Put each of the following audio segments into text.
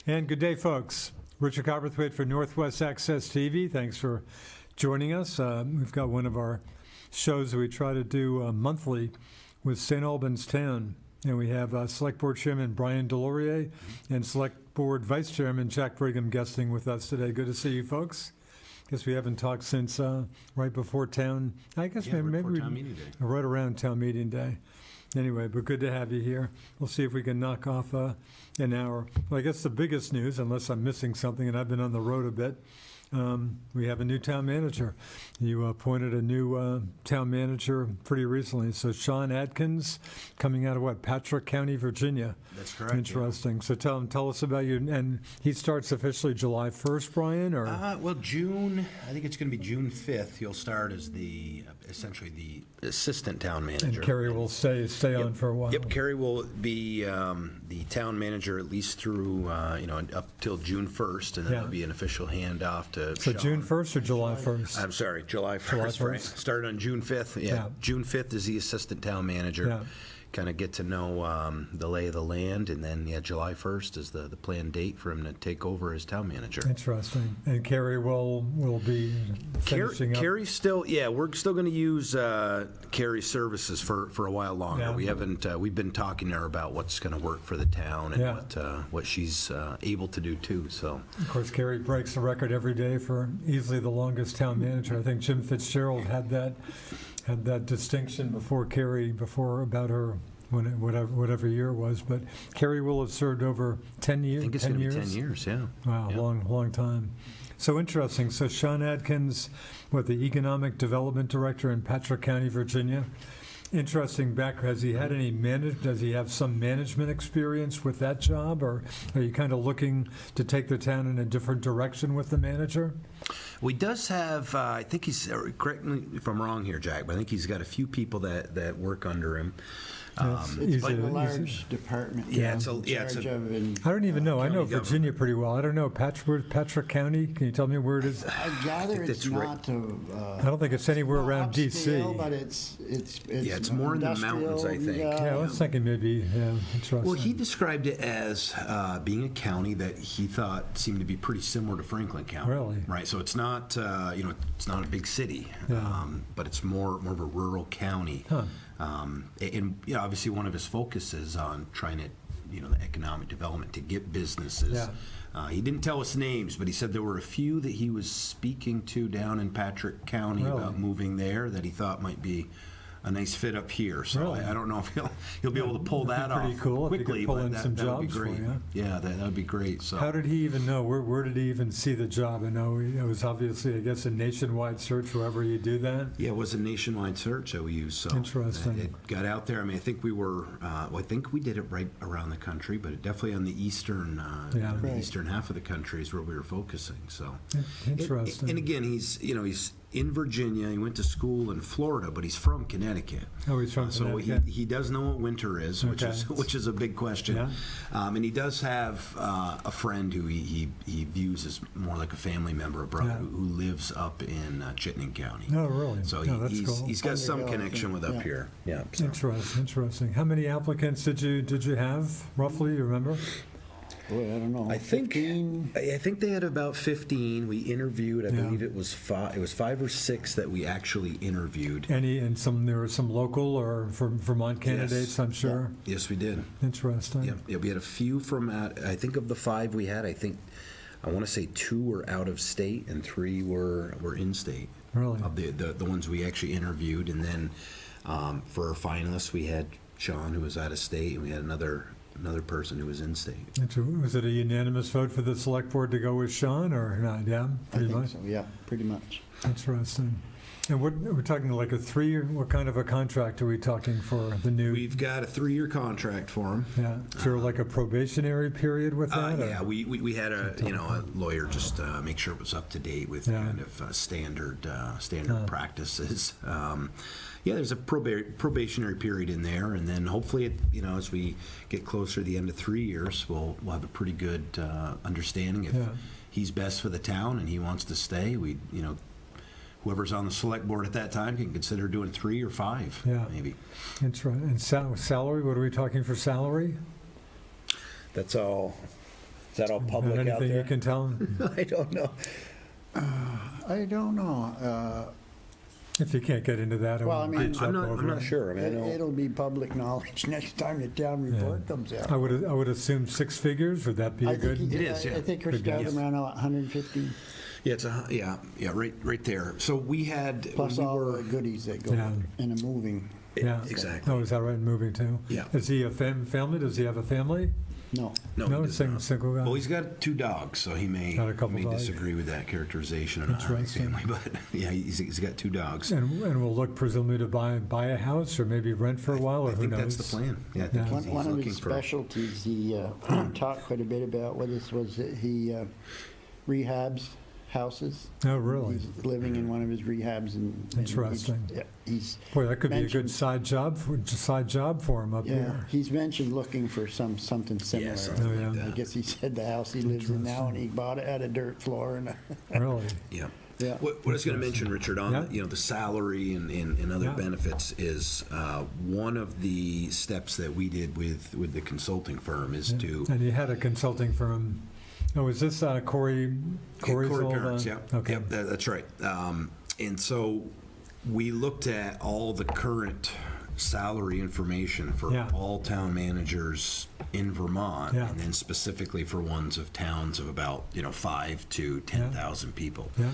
And good day, folks. Richard Cowperthwait for Northwest Access TV. Thanks for joining us. We've got one of our shows that we try to do monthly with St. Albans Town. And we have Select Board Chairman Bryan DesLauriers and Select Board Vice Chairman Jack Brigham guesting with us today. Good to see you, folks. Guess we haven't talked since right before town. I guess maybe town meeting day. Right around town meeting day. Anyway, but good to have you here. We'll see if we can knock off an hour. Well, I guess the biggest news, unless I'm missing something, and I've been on the road a bit, we have a new town manager. You appointed a new town manager pretty recently. So Sean Adkins, coming out of what, Patrick County, Virginia. That's correct. Interesting. Yeah. So tell us about you. And he starts officially July 1st, Brian, or? Well, June. I think it's going to be June 5th. He'll start as essentially the assistant town manager. And Kerry will stay on for a while. Yep, Kerry will be the town manager at least through up till June 1st, and then there'll be an official handoff to. So Sean. June 1st or July 1st? I'm sorry, July 1st. July 1st. Right? Started on June 5th. Yeah, June 5th is the assistant town manager. Yeah. Kind of get to know the lay of the land, and then July 1st is the planned date for him to take over as town manager. Interesting. And Kerry will be finishing up. Kerry's still, we're still going to use Kerry's services for a while longer. Yeah. We haven't. We've been talking to her about what's going to work for the town and what she's able to do too. So of course, Kerry breaks the record every day for easily the longest town manager. I think Jim Fitzgerald had that distinction before Kerry, about her whatever year it was. But Kerry will have served over 10 years. I think it's going to be 10 years. Yeah. Wow, yeah. long time. So interesting. So Sean Adkins, the Economic Development Director in Patrick County, Virginia. Interesting background. Has he had any does he have some management experience with that job, or are you kind of looking to take the town in a different direction with the manager? Well, he does have, I think he's, correct me if I'm wrong here, Jack, but I think he's got a few people that work under him. It's a large department. I I don't even know. I know Virginia pretty well. I don't know Patrick County. Can you tell me where it is? I gather it's not. I don't think it's anywhere around D.C. But it's more in the mountains, I think. I was thinking maybe. Yeah, interesting. Well, he described it as being a county that he thought seemed to be pretty similar to Franklin County. Really? Right. So it's not, it's not a big city, but it's more of a rural county. Huh. And obviously one of his focuses on trying to, the economic development to get businesses. Yeah. He didn't tell us names, but he said there were a few that he was speaking to down in Patrick County about moving there that he thought might be a nice fit up here. So really? I don't know if he'll be able to pull that off pretty cool quickly. If you could pull in some that would be jobs great. for you. Yeah, that would be great. So how did he even know? Where did he even see the job? I know it was obviously, I guess, a nationwide search. Wherever you do that. Yeah, it was a nationwide search that we used. So interesting. It got out there. I mean, I think we were. I think we did it right around the country, but definitely on the eastern, the eastern half of the country is where we were focusing. So interesting. And again, he's in Virginia. He went to school in Florida, but he's from Connecticut. Oh, he's from Connecticut. So he does know what winter is, which is a big question. Yeah. And he does have a friend who he views as more like a family member abroad who lives up in Chittenden County. Oh, really? So cool. He's got some connection with up here. Yeah. So. Interesting. How many applicants did you have roughly? You remember? Boy, I don't know. I think they had about 15. We interviewed. I believe it was 5. It was 5 or 6 that we actually interviewed. There were some local or from Vermont candidates. Yes. I'm sure. Yeah. Yes, we did. Interesting. Yeah. We had a few from. I think of the 5 we had. I want to say 2 were out of state and 3 were in state. Really? Of the ones we actually interviewed, and then for our finalists we had Sean, who was out of state, and we had another person who was in state. Was it a unanimous vote for the select board to go with Sean, or not? Yeah, pretty much. So, yeah, pretty much. Interesting. And we're talking like a 3-year. What kind of a contract are we talking for the new? We've got a 3-year contract for him. Yeah. Is there like a probationary period with that? Yeah, we had a lawyer just make sure it was up to date with kind of standard practices. There's a probationary period in there, and then hopefully, as we get closer to the end of 3 years, we'll have a pretty good understanding if he's best for the town and he wants to stay. Whoever's on the select board at that time can consider doing 3 or 5, maybe. That's right. And salary, what are we talking for salary? That's all Is that all public out Anything you there? can tell them? I don't know. I don't know. If you can't get into that, Well, I mean, jump I'm over not it. sure. I mean, I know. It'll be public knowledge next time the town report comes out. I would assume 6 figures. Would that be a I think good? he- It is, yeah. I think Rich Good got guess. him around 150, Yeah, it's right there. So we had, plus when we all were, the goodies that go Yeah. in a moving. Yeah. exactly. Oh, is that right? Moving too. Yeah. Is he a family? Does he have a family? No, No, No, he does sing- not. single guy. Well, he's got 2 dogs, so he may, Got a couple dogs. disagree with that characterization of not having Interesting. family, but yeah, he's got 2 dogs. And we'll look presumably to buy a house or maybe rent for a while, or I who think knows? that's the plan. Yeah, I think Yeah. he's one of looking his for. specialties he talked quite a bit about with us was that he rehabs houses. Oh, really? He's living in one of his rehabs and Interesting. he's Boy, that could be a good mentioned- side job for him up yeah, here. he's mentioned looking for something similar. Yeah, something Oh, yeah. like I that. guess he said the house he lives in now, and he bought it, had a dirt floor and Really? Yeah. yeah. What I was going to mention, Richard, on Yeah. the salary and other Yeah. benefits is one of the steps that we did with the consulting firm is to And you had a consulting firm. Oh, is this Corey's Corey old? Parents, yeah. Okay. Yep, that's right. And so we looked at all the current salary information for Yeah. all town managers in Vermont, Yeah. and then specifically for ones of towns of about 5 to 10,000 people, Yeah.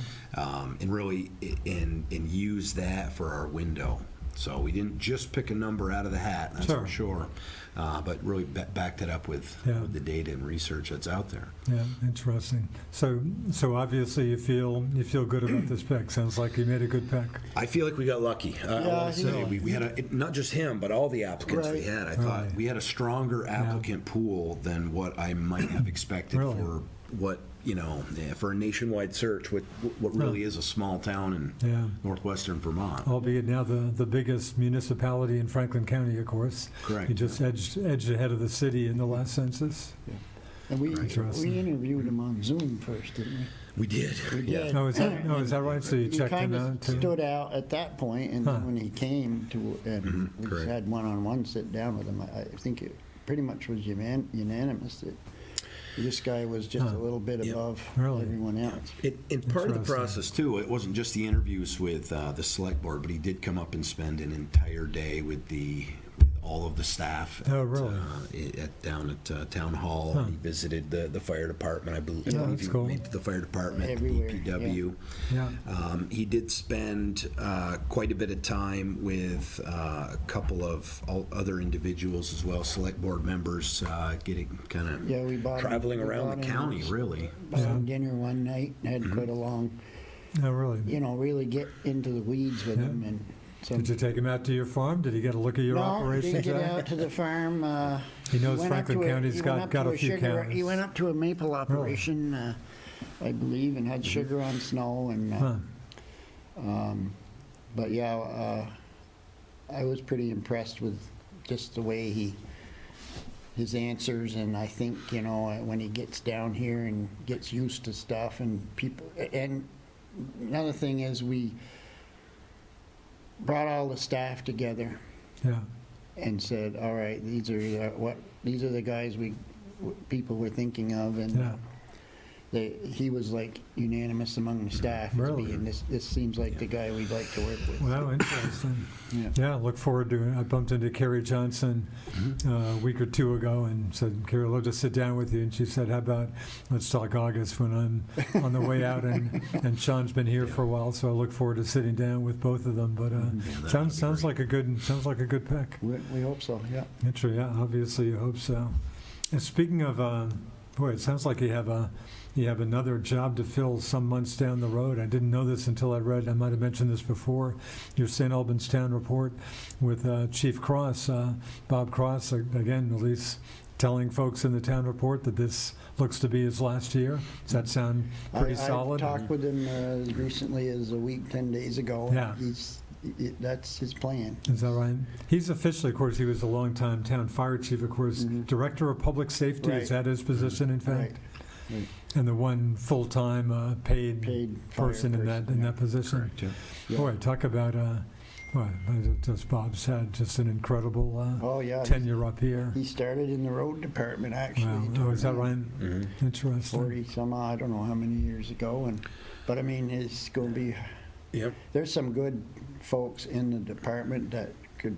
and really and use that for our window. So we didn't just pick a number out of the hat, that's Sure. for sure, but really backed it up with the data and research that's out there. Yeah, interesting. So obviously you feel good about this pick. Sounds like you made a good pick. I feel like we got lucky. I want to say he- we had not just him, but all the applicants we Right. had. I thought Right. we had a stronger applicant pool than what I might have expected Really? for what for a nationwide search. What really is a small town in Yeah. northwestern Vermont. Albeit now the biggest municipality in Franklin County, of course. Correct, You just edged ahead of the city in the last census. And we Interesting. interviewed him on Zoom first, didn't we? We did. We did. Oh, is that right? So you He checked him kind of out too? stood out at that point, and Huh. then when he came to, and we just correct. had one-on-one sit down with him, I think it pretty much was unanimous that this guy was just Huh. a little bit Yep. above Really? everyone else. In part of the Interesting. process too, it wasn't just the interviews with the select board, but he did come up and spend an entire day with all of the staff. Oh, really? Down at town hall. Huh. He visited the fire department. I believe that's he cool. went to the fire department, Everywhere, DPW. Yeah. He did spend quite a bit of time with a couple of other individuals as well, select board members, getting kind of Yeah, we bought him- traveling we around bought the him county, really. Bought him Yeah. dinner one night, and had quite a long, Oh, really? really get into the weeds with Yeah. him, and so. Did you take him out to your farm? Did he get a look at your No, operations? didn't get there? out to the farm. He knows went up Franklin to County's he got- went up got to a few sugar. counties. He went up to a maple operation, I believe, and had sugar on snow. And Huh. but yeah, I was pretty impressed with just the way his answers, and I think when he gets down here and gets used to stuff and people. And another thing is we brought all the staff together Yeah. and said, all right, these are the guys people were thinking of, and Yeah. he was like unanimous among the staff as Really? being this seems like the guy we'd like to work with. Well, interesting. Yeah. Yeah, look forward to it. I bumped into Carrie Johnson a week or two ago and said, Carrie, I'd love to sit down with you. And she said, how about let's talk August when I'm on the way out. And Sean's been here for a while, so I look forward to sitting down with both of them. But sounds like a good pick. We hope so. Yeah. Yeah, obviously you hope so. And speaking of, boy, it sounds like you have another job to fill some months down the road. I didn't know this until I might have mentioned this before, your St. Albans Town report with Chief Cross, Bob Cross, again, at least telling folks in the town report that this looks to be his last year. Does that sound pretty solid? I talked with him as recently as a week, 10 days ago. Yeah. That's his plan. Is that right? He's officially, of course, he was a longtime town fire chief, of course, Director of Public Safety. Is Right. that his position, in fact? Right. And the one full-time paid Paid fire person in that person, yeah. position. Correct, yeah. Yeah. Boy, talk about Well, just Bob's had just an incredible Oh, yeah. tenure up here. He started in the road department, actually. Wow. Oh, is that right? Mm-hmm. Interesting. 40 some odd, I don't know how many years ago. But I mean, it's going to be, Yep. there's some good folks in the department that could,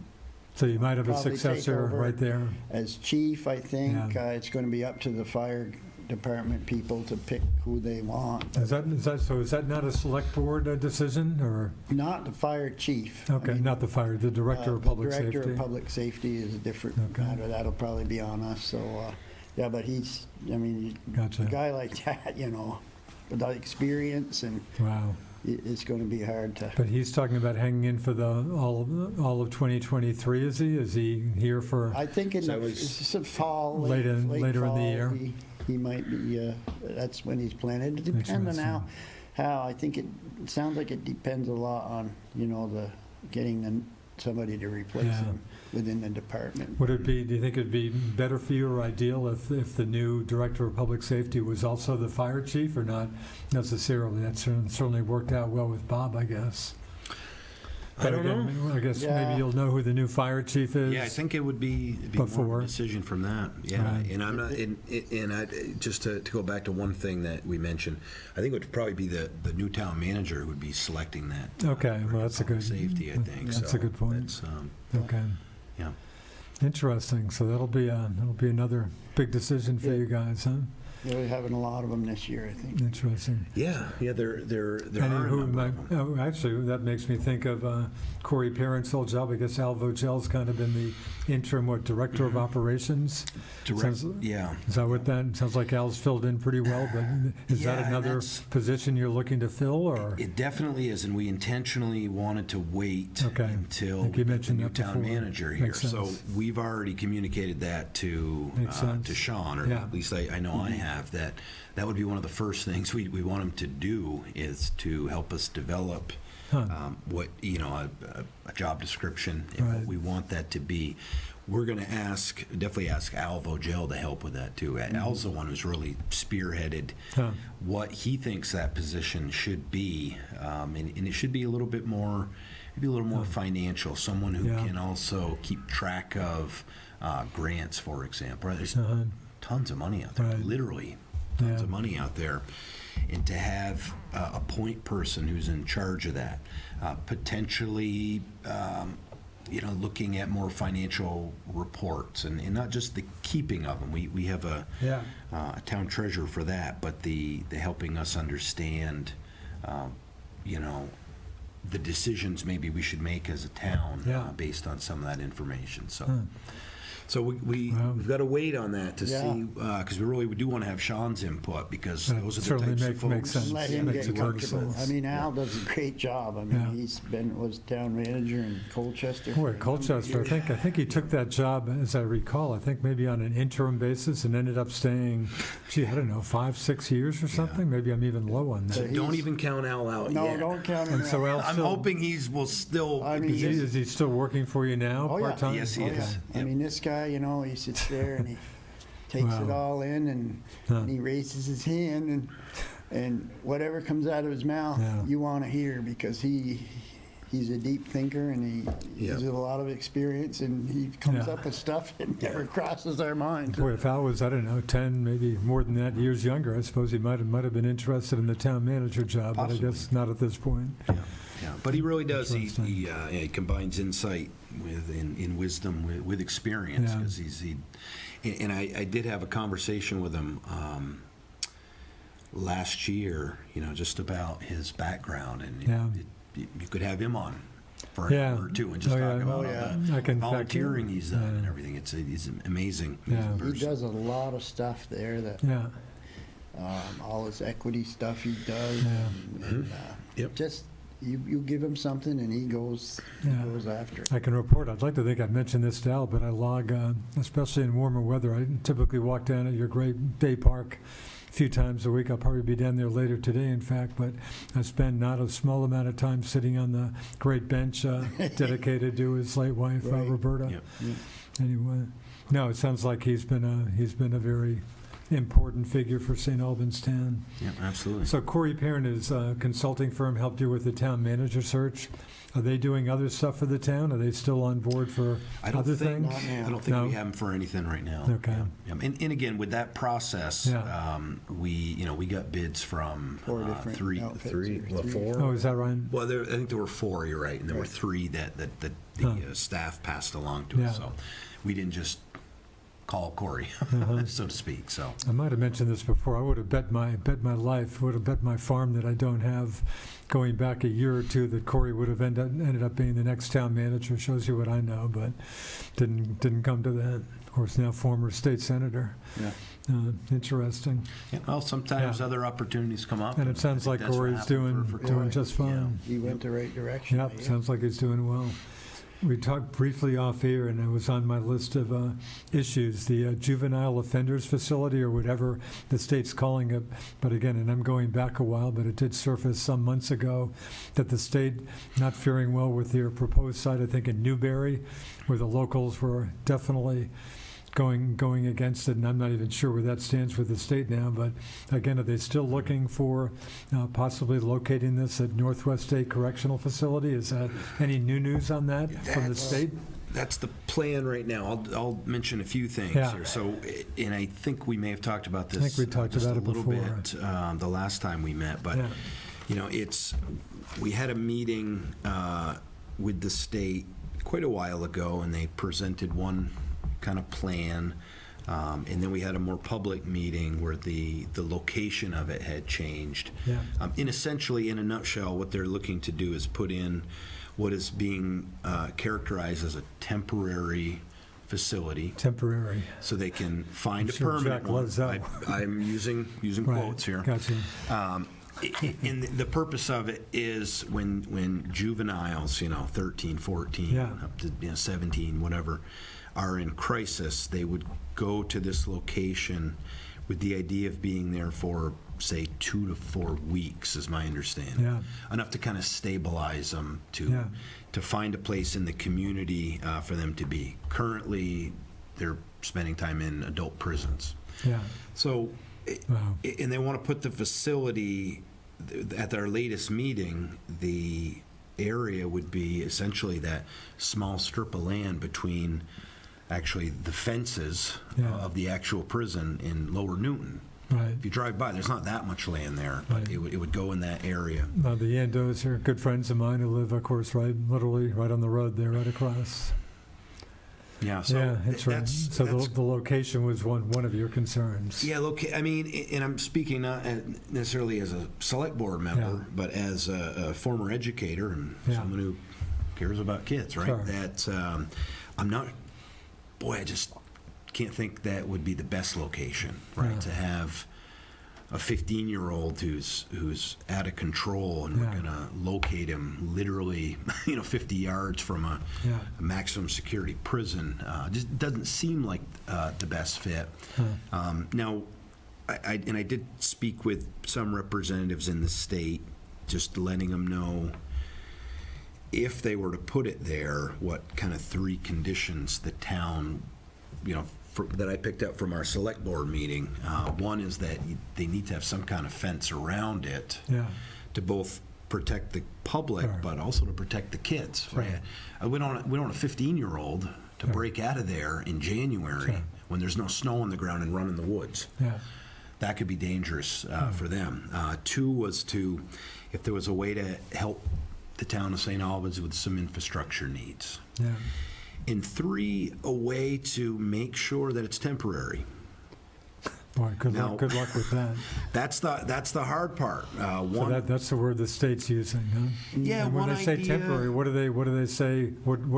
So you might have a Probably take successor over. right there. as chief, I think, Yeah. it's going to be up to the fire department people to pick who they want. Is that not a select board decision, or? Not the fire chief. I Okay, mean, not the fire, the director of public The director safety. of public safety is a different Okay. matter. That'll probably be on us, so, yeah, but he's, I mean, Gotcha. a guy like that, with that experience, and Wow. it's going to be hard to. But he's talking about hanging in for all of 2023, is he? Is he here for? I think in So the it was- it's a fall, Later in the fall, year. he might be. That's when he's planning. It depends on Interesting. how. I think it sounds like it depends a lot on the getting somebody to replace Yeah. him within the department. Would it be, do you think it'd be better for you or ideal if the new director of public safety was also the fire chief, or not necessarily? That certainly worked out well with Bob, I guess. I don't know. I guess Yeah. maybe you'll know who the new fire chief is. Yeah, I think it would be more Before. of a decision from that. Yeah, Right. and I'm not. Just to go back to one thing that we mentioned, I think it would probably be the new town manager who would be selecting that. Okay, well, that's a public good- safety, I think. that's so a good point. That's, Okay. yeah. Interesting. So that'll be another big decision for Yeah. you guys, huh? They're having a lot of them this year, I think. Interesting. Yeah, there And are a who number might, of them. actually, that makes me think of Corey Parent's old job. I guess Al Vogel's kind of been the interim, director of operations? Sounds- Yeah. Is that what that, sounds like Al's filled in pretty well, but is Yeah, that and another that's- position you're looking to fill, or? It definitely is, and we intentionally wanted to wait Okay. until I think you the mentioned new that town before. manager here. Makes So sense. we've already communicated that to Makes sense. to Sean, or Yeah. at least I know I have, that would be one of the first things we want him to do, is to help us develop Huh. what, a job description and Right. what we want that to be. We're going to definitely ask Al Vogel to help with that too. Al's the one who's really spearheaded Huh. what he thinks that position should be, and it should be a little bit more, maybe a little more financial. Someone who Yeah. can also keep track of grants, for example. There's Uh-huh. tons of money out there, Right. literally tons Yeah. of money out there. And to have a point person who's in charge of that, potentially, looking at more financial reports, and not just the keeping of them. We have a Yeah. town treasurer for that, but the helping us understand, the decisions maybe we should make as a town Yeah. based on some of that information. So. Huh. So we've got to wait on that to Yeah. see, because we do want to have Sean's input, because That those are the certainly types of makes folks. sense. Let him Makes get a ton of comfortable. sense. I mean, Al does a great job. I mean, Yeah. he's was town manager in Colchester. for Boy, a number of Colchester, years. I think he took that job, as I recall, I think maybe on an interim basis, and ended up staying, I don't know, 5-6 years or something? Maybe I'm even low on So that. Don't he's- even count Al out No, yet. don't count him And so out. Al I'm still, hoping will still I mean, be. is he still working for you now, Oh, yeah. part-time? Yes, he Oh, is. yeah. I mean, this guy, he sits there and he takes it Wow. all in, and Huh. he raises his hand, and whatever comes out of his mouth, Yeah. you want to hear, because he's a deep thinker, and he has a lot of experience, and he comes Yeah. up with stuff that never crosses our mind. Boy, if Al was, I don't know, 10, maybe more than that, years younger, I suppose he might have been interested in the town manager job, but I Possibly. guess not at this point. Yeah, but he really does. He Interesting. combines insight in wisdom with experience, Yeah. because and I did have a conversation with him last year, just about his background, and Yeah. you could have him on for an Yeah. hour or two and just Oh, talk yeah. about Oh, yeah. all the I can volunteering he's done and yeah. everything. He's amazing. Yeah. Amazing He person. does a lot of stuff there, that Yeah, all his equity stuff he does. Yeah. And, Yep. just you give him something, and he goes Yeah. after it. I can report, I'd like to think I've mentioned this to Al, but I log, especially in warmer weather, I typically walk down at your great day park a few times a week. I'll probably be down there later today, in fact, but I spend not a small amount of time sitting on the great bench dedicated to his late wife, Right. Roberta. Yep. Yeah. Anyway, no, it sounds like he's been a very important figure for St. Albans Town. Yeah, absolutely. So Corey Perrin is a consulting firm, helped you with the town manager search. Are they doing other stuff for the town? Are they still on board for other things? Not now. I don't think No? we have them for anything right now. Okay. Yeah. And again, with that process, Yeah. we got bids from 4 different three. outfits Well, or 3. four. Oh, is that right? Well, I think there were 4. You're right, and there were Right. 3 that the Huh. staff passed along to Yeah. us. So we didn't just call Corey, Uh-huh. so to speak. So I might have mentioned this before. I would have bet my life, would have bet my farm that I don't have, going back a year or two, that Corey would have ended up being the next town manager. Shows you what I know, but didn't come to that. Of course, now former state senator. Yeah. Interesting. yeah, well, sometimes Yeah. other opportunities come up, And it sounds I like think that's what Corey's happened doing Corey. just fine. He went the right direction. Yep, yeah. sounds like he's doing well. We talked briefly off air, and it was on my list of issues, the juvenile offenders facility, or whatever the state's calling it. But again, and I'm going back a while, but it did surface some months ago that the state not faring well with their proposed site, I think in Newberry, where the locals were definitely going against it, and I'm not even sure where that stands with the state now. But again, are they still looking for possibly locating this at Northwest State Correctional Facility? Is that any new news on that from the That's- state? That's the plan right now. I'll mention a few things Yeah. here. So, and I think we may have talked about this. I think we talked just about a it little before. bit the last time we met, but Yeah. we had a meeting with the state quite a while ago, and they presented one kind of plan, and then we had a more public meeting where the location of it had changed. Yeah. In essentially, in a nutshell, what they're looking to do is put in what is being characterized as a temporary facility, Temporary. so they can find I'm a sure permanent Jack one. loves that. I'm using Right. quotes here. Gotcha. And the purpose of it is when juveniles, 13, 14, Yeah. up to 17, whatever, are in crisis, they would go to this location with the idea of being there for, say, 2 to 4 weeks, is my understanding. Yeah. Enough to kind of stabilize them, Yeah. to find a place in the community for them to be. Currently, they're spending time in adult prisons. Yeah. So, Wow. and they want to put the facility, at their latest meeting, the area would be essentially that small strip of land between actually the fences Yeah. of the actual prison in Lower Newton. Right. If you drive by, there's not that much land there, but Right. it would go in that area. The Yandos are good friends of mine who live, of course, literally right on the road there, right across. Yeah, so Yeah, that's right. So that's- the location was one of your concerns. Yeah, I mean, and I'm speaking not necessarily as a select board member, Yeah. but as a former educator and Yeah. someone who cares about kids, right? Sure. That I'm not. Boy, I just can't think that would be the best location, right? Yeah. To have a 15-year-old who's out of control, and Yeah. we're gonna locate him literally, 50 yards from a Yeah. maximum security prison. Just doesn't seem like the best fit. Huh. Now, I did speak with some representatives in the state, just letting them know if they were to put it there, what kind of 3 conditions the town, that I picked up from our select board meeting. One is that they need to have some kind of fence around it Yeah. to both protect the public, Sure. but also to protect the kids. Sure. Right? We don't want a 15-year-old to Sure. break out of there in January Sure. when there's no snow on the ground and run in the woods. Yeah. That could be dangerous for them. 2 was if there was a way to help the town of St. Albans with some infrastructure needs. Yeah. And 3, a way to make sure that it's temporary. Boy, good Now- luck. Good luck with that. That's the hard part. So that's the word the state's using, huh? Yeah, And when one they say idea- temporary, what do they say?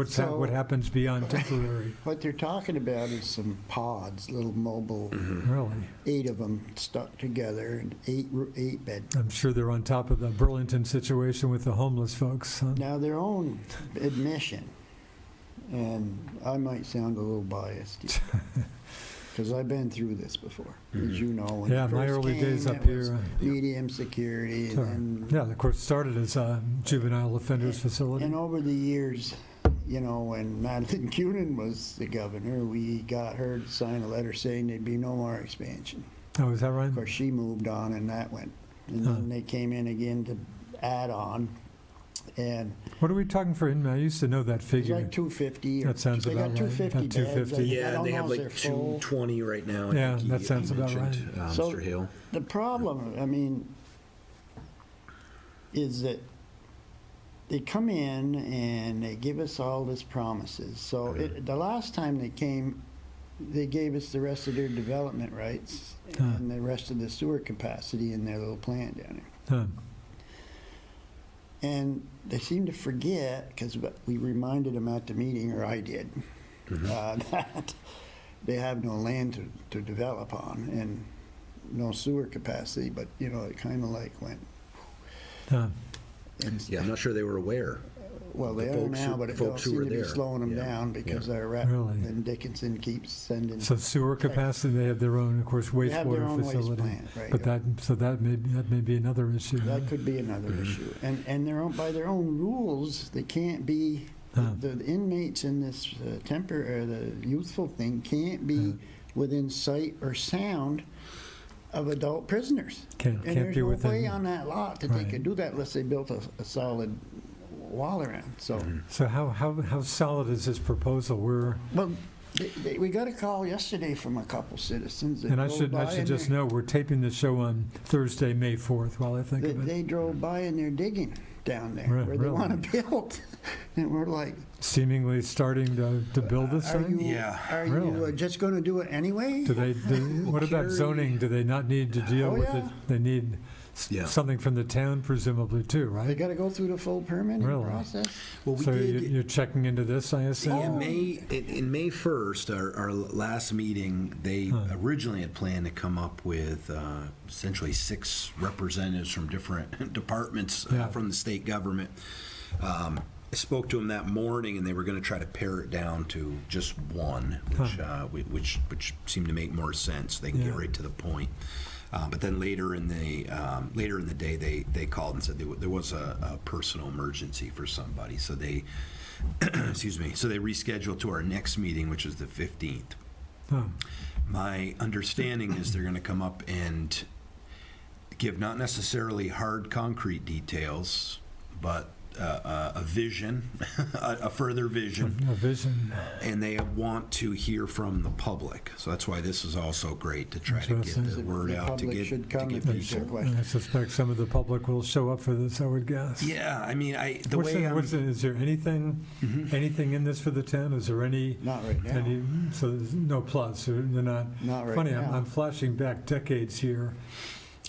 So- What happens beyond temporary? What they're talking about is some pods, little mobile, Really? 8 of them stuck together, and 8 bed. I'm sure they're on top of the Burlington situation with the homeless folks. Huh? Now, their own admission, and I might sound a little biased, because I've been through this before, as you know. when Yeah, it my first early came, days up it was here. Medium security, Sure. and Yeah, of course, started as a juvenile offenders facility. and over the years, you know, when Madeline Cunin was the governor, we got her to sign a letter saying there'd be no more expansion. Oh, is that right? Of course, she moved on and that went. And then they came in again to add on. And What are we talking for inmate? I used to know that it's figure. like 250. That sounds they about got right. 250 About 250. beds. I Yeah, don't they know have if like they're full. 220 right now. Yeah, I think that he sounds about mentioned, So- Mr. Hill. The problem, I mean, is that they come in and they give us all these promises. So the last time they came, they gave us the rest of their development rights and the rest of the sewer capacity in their little plant down there. Huh. And they seem to forget, because we reminded them at the meeting, or I did, that they have no land to develop on and no sewer capacity, but, you know, it kind of like went. Huh. And Yeah, I'm not sure they were aware. Well, they The are folks now, who- but it folks don't who seem were to be there. slowing them Yeah. down because Yeah. our rep Really? and Dickinson keeps sending. So sewer capacity, they have their own, of course, They have their wastewater own waste facility. plant, right. But that may be another issue. huh? That could be another issue. And by their own rules, they can't be, the inmates in this the youthful thing can't be within sight or sound of adult prisoners. Can't And be there's no within. way on that lot that they Right. could do that unless they built a solid wall around, so. So how solid is this proposal? Well, we got a call yesterday from a couple citizens that And I drove should by and just know, we're taping the show on Thursday, May 4th, while I think of it. they drove by and they're digging down there where they Really? want to build. And we're like, Seemingly starting to build this are thing? you, Yeah. are you Really? just going to do it anyway? What about Kerry- zoning? Do they not need to deal Oh, with it? yeah. They need Yeah. something from the town presumably too, They right? got to go through the full permitting Really? process? Well, we So did. you're checking into this, I assume? In May 1st, our last meeting, they originally had planned to come up with essentially 6 representatives from different departments Yeah. from the state government. I spoke to them that morning, and they were going to try to pare it down to just one, which seemed to make more sense. They can get Yeah. right to the point. But then later in the day, they called and said there was a personal emergency for somebody. So they, excuse me. So they rescheduled to our next meeting, which is the 15th. Oh, My understanding is they're going to come up and give not necessarily hard concrete details, but a vision, a further vision. a vision. And they want to hear from the public. So that's why this is also great, to try to get Interesting. the word The out, to public get should come to if get there's a people. question. I suspect some of the public will show up for this, I would guess. Yeah, I mean, Is there anything in this for the town? Is there any? Not right now. So there's no plus, they're not. Not right Funny, now. I'm flashing back decades here.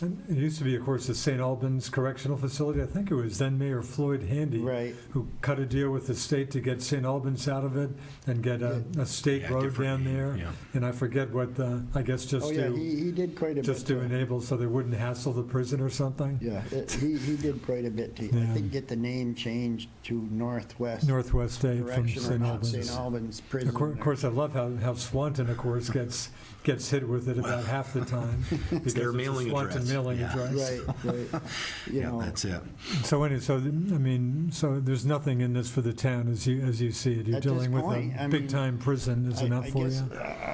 And it used to be, of course, the St. Albans Correctional Facility. I think it was then Mayor Floyd Handy Right. who cut a deal with the state to get St. Albans out of it and get a state Yeah, road different down name, there. yeah. And I forget what, I guess just Oh, yeah, to, he did quite a bit. just to enable so they wouldn't hassle the prison or something. Yeah, he did quite a bit to, I Yeah. think, get the name changed to Northwest Northwest State from Correctional, St. not Albans. St. Albans Prison. Of course, I love how Swanton, of course, gets hit with it about half the time. Because their it's a mailing Swanton address. mailing Yeah. address. Right. You Yeah, know, that's it. So anyway, so there's nothing in this for the town as you see it. You're At this dealing with point, I a mean, big-time prison is enough I for guess,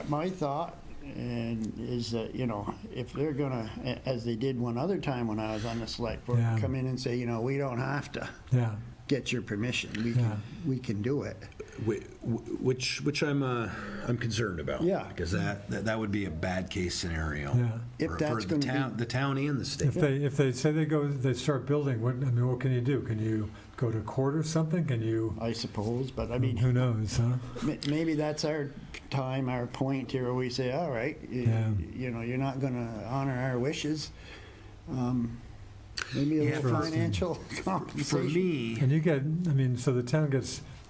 you? my thought is that, you know, if they're gonna, as they did one other time when I was on the select board, Yeah. come in and say, you know, we don't have to Yeah, get your permission. Yeah. We can do it. Which I'm concerned about. Yeah. Because that would be a bad case scenario. Yeah. If for that's the gonna town, be- the town and the state. if they say they start building, what can you do? Can you go to court or something? Can you? I suppose, but I mean, Who knows, huh? maybe that's our time, our point here, where we say, all right, Yeah. you know, you're not gonna honor our wishes. Maybe a Yeah, little for- financial For compensation. me, And you get, so the town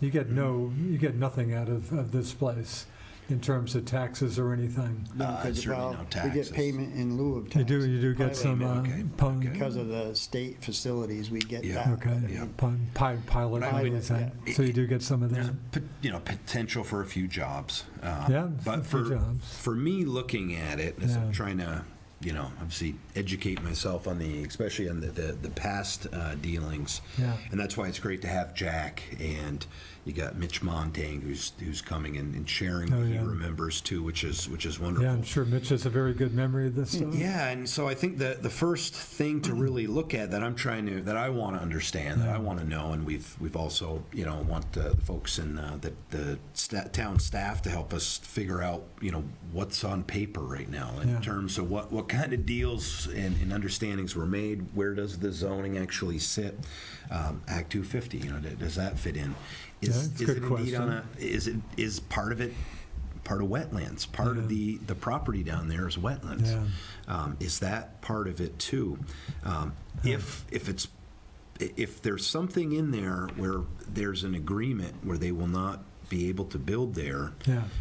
you get nothing out of this place in terms of taxes or anything. No, 'cause, certainly well, no we taxes. get payment in lieu of You taxes. do get some, Okay, Because of the state facilities, we get Yeah. that. okay, but I Yeah. mean, pilot But I would- money, so you do get some of there's that. potential for a few jobs. Yeah, a but few jobs. for me, looking at it as Yeah. I'm trying to obviously educate myself on especially on the past dealings. Yeah. And that's why it's great to have Jack, and you got Mitch Montang who's coming and sharing what he remembers too, which is wonderful. Yeah, I'm sure Mitch has a very good memory of this stuff. Yeah, and so I think that the first thing to really look at that I want to understand, that I want to know, and we've also want the folks in the town staff to help us figure out what's on paper right now in terms of what kind of deals and understandings were made. Where does the zoning actually sit? Act 250, does that fit in? Is a good it question. indeed is part of it part of wetlands? Part of the property down there is wetlands. Yeah. Is that part of it too? If there's something in there where there's an agreement where they will not be able to build there,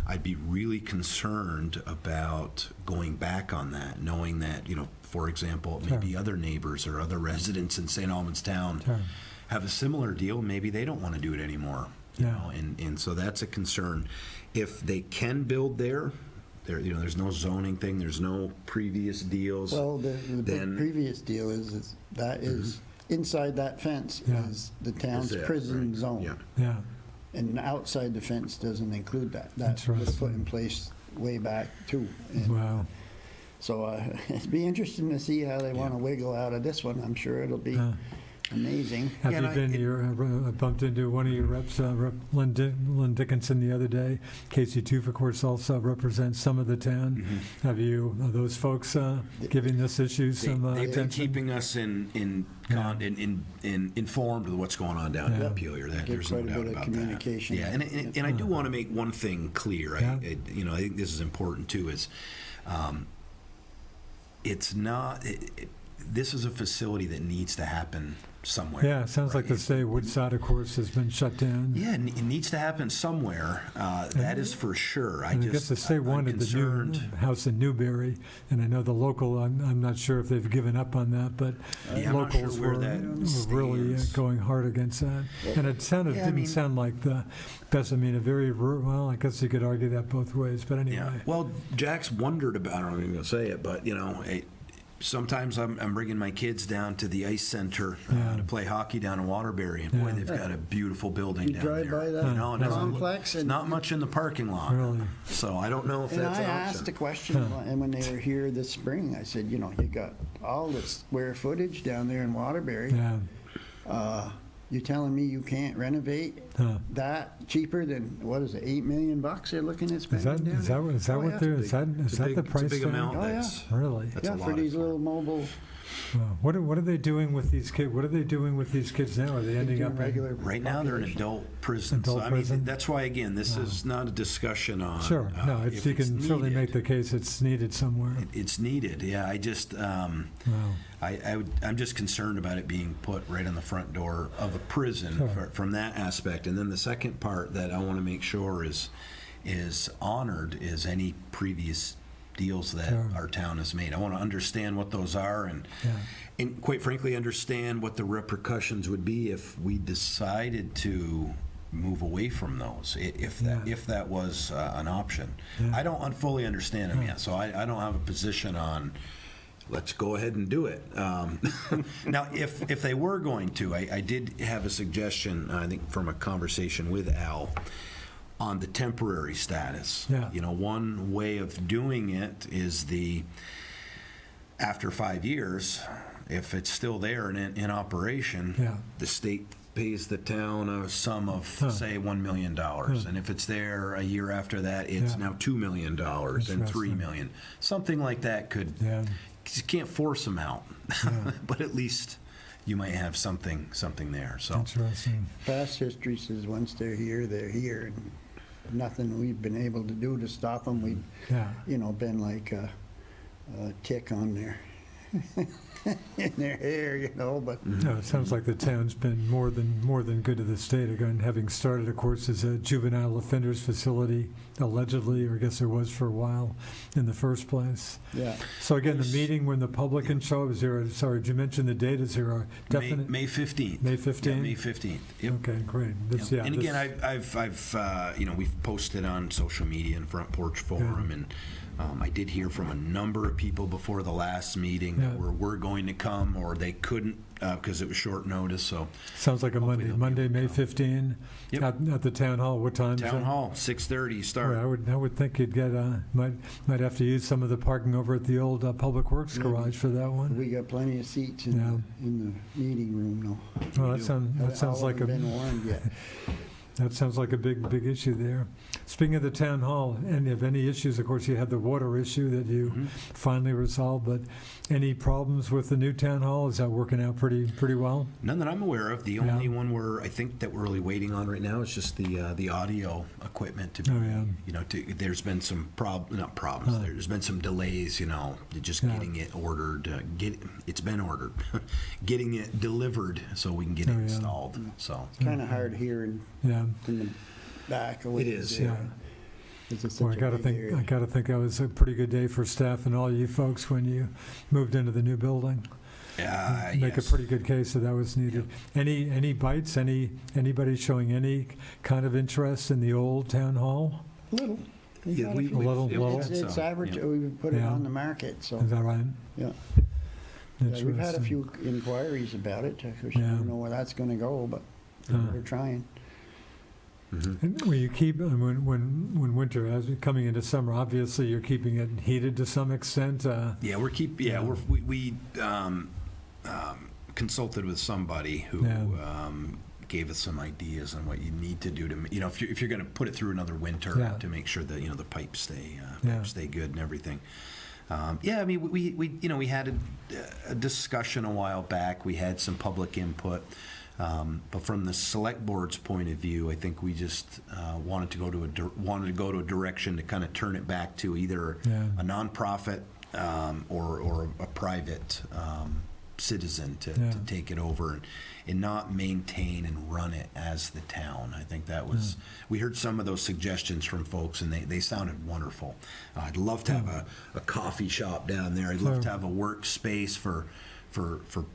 I'd be really concerned about going back on that, knowing that, for example, maybe other neighbors or other residents in St. Albans Town have a similar deal. Maybe they don't want to do it anymore. And so that's a concern. If they can build there, there's no zoning thing, there's no previous deals. Well, the previous deal is inside that fence is the town's prison zone. Yeah. And outside the fence doesn't include that. That right. was put in place way back too. And Wow. so it'd be interesting to see how they want to wiggle out of this one. I'm sure it'll be amazing. Have you been bumped into one of your reps, Rep. Lynn Dickinson, the other day? Casey Toof, of course, also represents some of the town. Are those folks giving this issue some They've been attention? keeping us informed of what's going on down in Montpelier. There's no doubt about communication. that. Yeah, and I do want to make one thing clear. I think this is important too. It's not. This is a facility that needs to happen somewhere. Yeah, it sounds like the state Woodside, of course, has been shut down. Yeah, it needs to happen somewhere. That is for sure. I guess the state wanted the new house in Newberry, and I know the local, I'm not sure if they've given up on that, but locals were really going hard against that. And it didn't sound like the best, well, I guess you could argue that both ways, but anyway. Yeah. Well, Jack's wondered about, I don't even going to say it, but, sometimes I'm bringing my kids down to the ice center to play hockey down in Waterbury, and boy, they've got a beautiful building down there. You drive by that complex, and not much in the parking lot. Really? So I don't know if that's an option. I asked a question, and when they were here this spring, I said, you got all this square footage down there in Waterbury. Yeah. You're telling me you can't renovate that cheaper than, what is it, $8 million they're looking at spending down there? Is that what they're, is that the price? It's a big amount. Really? That's a lot for these little mobile. What are they doing with these kids? What are they doing with these kids now? Are they ending up regular? Right now, they're in adult prison. Prison? That's why, again, this is not a discussion on. Sure. No, you can certainly make the case it's needed somewhere. It's needed. Yeah. I just. I'm just concerned about it being put right on the front door of a prison from that aspect. And then the second part that I want to make sure is honored is any previous deals that our town has made. I want to understand what those are and quite frankly understand what the repercussions would be if we decided to move away from those, if that was an option. I don't fully understand them yet, so I don't have a position on let's go ahead and do it. Now, if they were going to, I did have a suggestion, I think, from a conversation with Al on the temporary status. One way of doing it is after 5 years, if it's still there and in operation, the state pays the town a sum of, say, $1 million. And if it's there a year after that, it's now $2 million and $3 million. Something like that could... You can't force them out, but at least you might have something there. So interesting. Past history says once they're here, and nothing we've been able to do to stop them. We've, been like a tick on in their hair, you know, but No, it sounds like the town's been more than good to the state. Again, having started, of course, as a juvenile offenders facility, allegedly, or I guess it was for a while in the first place. yeah. So again, the meeting when the public can show up, is there, sorry, did you mention the date? Is there a definite? May 15th. May Yeah, 15th? May 15th. Yep. Okay, great. This, Yep. yeah, And this- again, I've we've posted on social media and Front Porch Forum, and I did hear from a number of people before the last meeting that Yeah. were going to come, or they couldn't because it was short notice. So Sounds like a hopefully Monday, they'll be Monday, able to May come. 15, Yep. at the town hall. What time is Town that? Hall, 6:30 start. Boy, I would think you'd get, might have to use some of the parking over at the old Public Works Yeah. garage for that one. We got plenty of seats in, Yeah. in the meeting room, though. Well, that sounds like Been warned yet. that sounds like a big issue there. Speaking of the town hall, and if any issues, of course, you had the water issue that you Mhm. finally resolved, but any problems with the new town hall? Is that working out pretty well? None that I'm aware of. The Yeah. only one I think that we're really waiting on right now is just the audio equipment to be, Oh, yeah. there's been some not problems. Huh. There's been some delays, just Yeah. getting it ordered. It's been ordered, getting it delivered so we can get Oh, it yeah. installed. So Kind of hard hearing Yeah. from the back. It is, yeah. It's such Well, I a gotta big think, area. I gotta think that was a pretty good day for staff and all you folks when you moved into the new building. Make a yes. pretty good case that that was needed. Any bites? Anybody showing any kind of interest in the old town hall? Little. We Yeah, got a we- few. little- yeah, little. It's so, average, yeah. we put it Yeah. on the market, so, Is that right? yeah. Yeah, we've had a Interesting. few inquiries about it, of course, I Yeah. don't know where that's gonna go, but we're trying. Mhm. And when you keep, when winter, as we're coming into summer, obviously you're keeping it heated to some extent. Yeah, Yeah. we consulted with somebody who Yeah. gave us some ideas on what you need to do to, if you're going to put it through another winter Yeah. to make sure that the pipes Yeah. stay good and everything. I mean, we had a discussion a while back. We had some public input. But from the select board's point of view, I think we just wanted to go to a direction to kind of turn it back to either Yeah. a nonprofit or a private citizen to Yeah. take it over and not maintain and run it as the town. I think that was, we heard some of those suggestions from folks, and they sounded wonderful. I'd love to have a coffee shop down there. I'd love Sure. to have a workspace for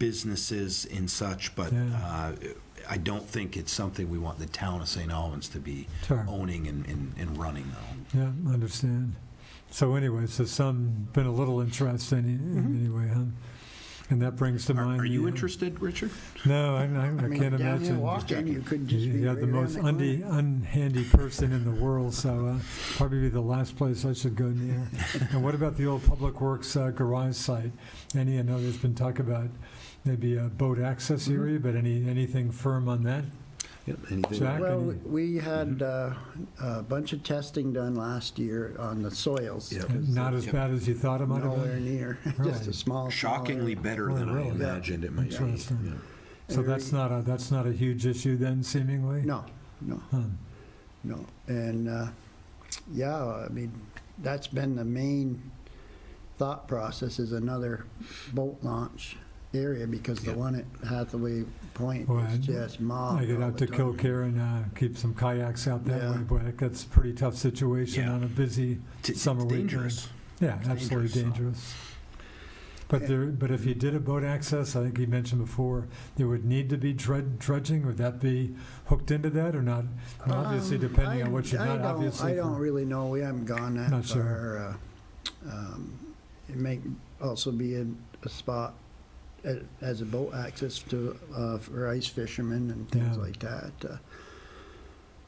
businesses and such, but Yeah. I don't think it's something we want the town of St. Albans to be Sure. owning and running, though. Yeah, I understand. So anyway, so some, been a little interest in anyway, huh? And that brings to mind. Are you the, interested, Richard? No, I mean, can't down here imagine. walking, you could just be You're right the around most the corner. unhandy person in the world, so probably be the last place I should go near. And what about the old Public Works garage site? I know there's been talk about maybe a boat access area, but anything firm on that? Yep. Anything? Jack? Well, any- we had a bunch of testing done last year on the soils. Yep. 'cause Not as Yep. bad as you thought it might have Nowhere been? near, just Right. a small. Shockingly area. better Oh, than I really? imagined it might be. Interesting. Yeah. So that's not a huge issue then, seemingly? No, Huh. no. And, I mean, that's been the main thought process, is another boat launch area, because the Yep. one at Hathaway Point Boy, is just mobbed. I get all out the to time. Kilcare and keep some kayaks out that Yeah. way. Boy, that's a pretty tough situation Yeah. on a busy It's summer weekend. dangerous. Yeah, It's absolutely dangerous, so. dangerous. But if you did a boat access, I think you mentioned before, there would need to be drudging. Would that be hooked into that or not? And obviously, depending on what you're not, obviously. I don't for- really know, we haven't gone that Not sure. far. It may also be a spot as a boat access to, for ice fishermen and things Yeah. like that.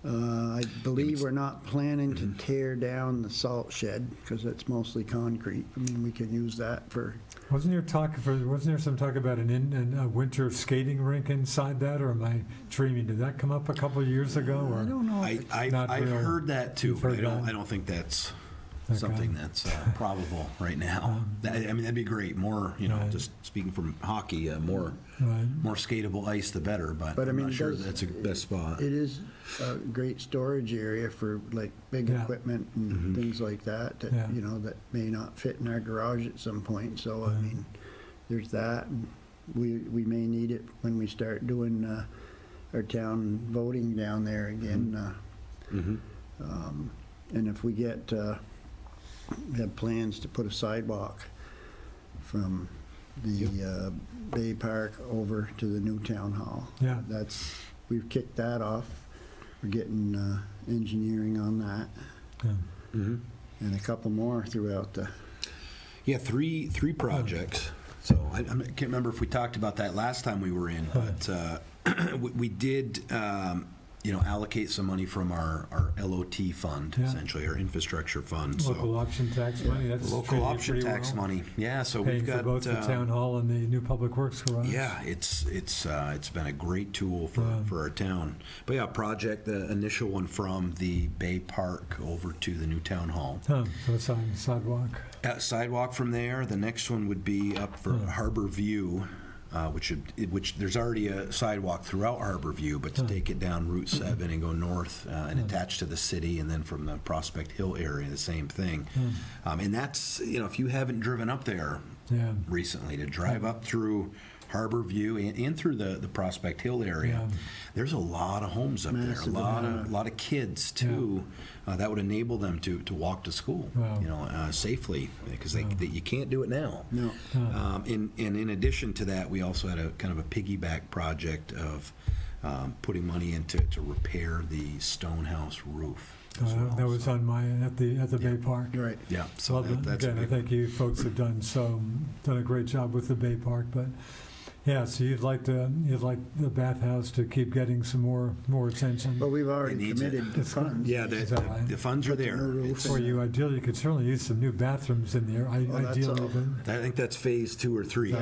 I believe we're not planning to tear down the salt shed, because it's mostly concrete. I mean, we can use that for, Wasn't there some talk about a winter skating rink inside that, or am I dreaming? Did that come up a couple of years ago? Or? I don't know. if it's- Not I've real. heard that too, You've but heard that? I don't think that's Okay. something that's probable right now. That'd be great. More, Right. just speaking from hockey, more Right. skatable ice, the better. But But, I I'm mean, not it sure does- that's a best spot. It is a great storage area for like big Yeah. equipment and things like that, Yeah. that may not fit in our garage at some point. So, I Right. mean, there's that. And we may need it when we start doing our town voting down there again. And if we have plans to put a sidewalk from the Bay Park over to the new town hall. Yeah. We've kicked that off. We're getting engineering on that. Yeah. And a couple more throughout the... Yeah, three projects. So I can't remember if we talked about that last time we were in, but we did, allocate some money from our LOT fund, essentially our infrastructure fund. Local option tax money. That's Local treated you option pretty tax well. money. Yeah, so Paying we've got for both the town hall and the new public works garage. Yeah, it's been a great tool for our town. But yeah, project, the initial one from the Bay Park over to the new town hall. So it's on the sidewalk. Sidewalk from there. The next one would be up for Harbor View, which there's already a sidewalk throughout Harbor View, but to take it down Route 7 and go north and attach to the city, and then from the Prospect Hill area, the same thing. And that's, if you haven't driven up there recently, to drive up through Harbor View and through the Prospect Hill area, there's a lot of homes up there, a lot of kids too, that would enable them to walk to school, safely, because you can't do it now. No. And in addition to that, we also had a kind of a piggyback project of putting money into to repair the Stonehouse roof. That was on at the Bay Park. Right. Yeah. So that's again, I think you folks have done a great job with the Bay Park, but yeah, so you'd like the bathhouse to keep getting some more attention. But we've already committed the funds. Yeah, the funds are there. Or you ideally could certainly use some new bathrooms in there. Ideally, I think that's phase 2 or 3.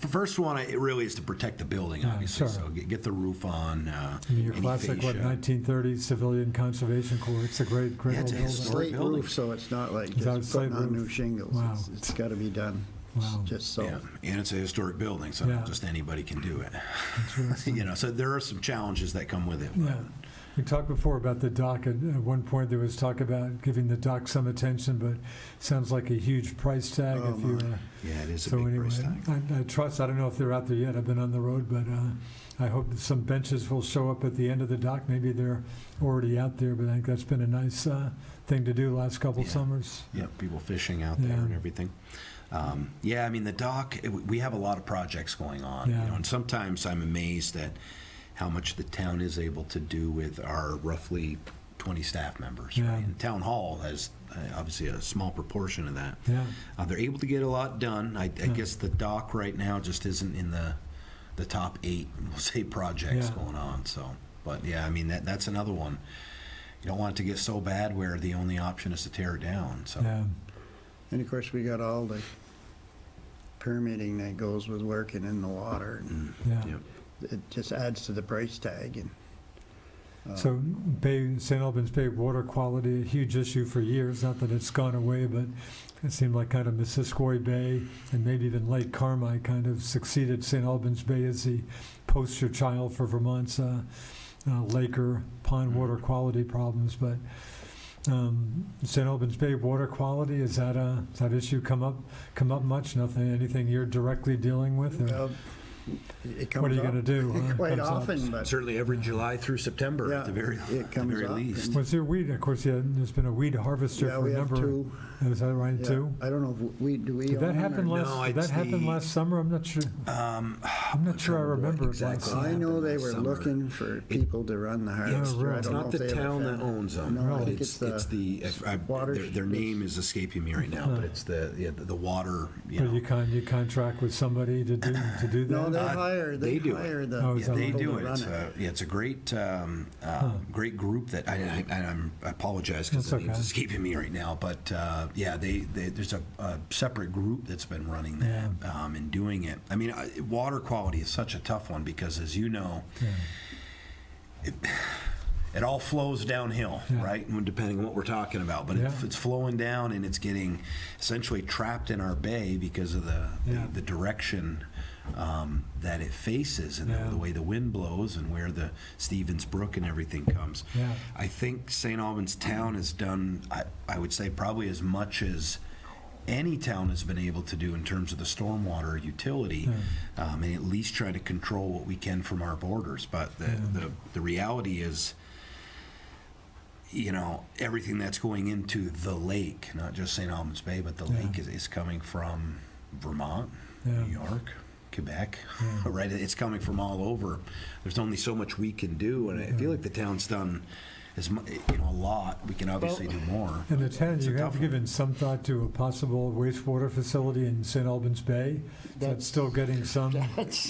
The first one, it really is to protect the building, obviously. Sure. So get the roof on. Your classic 1930s civilian conservation corps. It's a great Yeah, old it's a building. historic Slate building. roof, so it's not like It's just putting on roof. new shingles. Wow. It's got to be done. Wow. Just so. Yeah, and it's a historic building, so not just anybody can do it. So there are some challenges that come with it. Yeah. We talked before about the dock. At one point, there was talk about giving the dock some attention, but it sounds like a huge price tag. Yeah, it is a big price tag. I trust. I don't know if they're out there yet. I've been on the road, but I hope that some benches will show up at the end of the dock. Maybe they're already out there, but I think that's been a nice thing to do last couple summers. Yeah, people fishing out there and everything. I mean, the dock, we have a lot of projects going on, and sometimes I'm amazed at how much the town is able to do with our roughly 20 staff members. Yeah. Right? And town hall has obviously a small proportion of that. Yeah. They're able to get a lot done. I guess the dock right now just isn't in the top 8, we'll say, projects going on. So, but yeah, I mean, that's another one. You don't want it to get so bad where the only option is to tear it down. So. Yeah. And of course, we got all the permitting that goes with working in the water. Yep. It just adds to the price tag. And So St. Albans Bay water quality, a huge issue for years. Not that it's gone away, but it seemed like kind of Missisquoi Bay and maybe even Lake Carmi kind of succeeded St. Albans Bay as the poster child for Vermont's Laker pond water quality problems. But St. Albans Bay water quality, is that issue come up much? Anything you're directly dealing with? Or? It comes What are you up going to do? quite Comes up. often, but Certainly every July through September at the very up. least. Was there weed? Of course, there's been a weed harvester yeah, for we a have number. 2. Is that right, Yeah. too? I don't know if we Did that own happen or- last? No, Did that it's happen the- last summer? I'm not sure. I'm not sure I remember it last exactly. summer. I know they were Summer. looking for people to run the harvester. really? I It's don't know not if the they ever town that found- owns them. No, I Really? think it's their, their name is escaping me right now, but it's the water. But you contract with somebody to do that. No, they hire. they do it. hire the Oh, Yeah, is that they people do to it. run It's a great, great group that I apologize because That's the name's okay. escaping me right now. But there's a separate group that's been running that and doing it. I mean, water quality is such a tough one because, as you know, it all flows downhill, right? Depending on what we're talking about. But if it's flowing down and it's getting essentially trapped in our bay because of the direction that it faces and the way the wind blows and where the Stevens Brook and everything comes. Yeah. I think St. Albans Town has done, I would say, probably as much as any town has been able to do in terms of the stormwater utility, and at least try to control what we can from our borders. But the reality is, everything that's going into the lake, not just St. Albans Bay, but the lake is coming from Vermont, New York, Quebec, right? It's coming from all over. There's only so much we can do, and I feel like the town's done a lot. We can obviously do more. And the town, you have given some thought to a possible wastewater facility in St. Albans Bay. That's still getting some.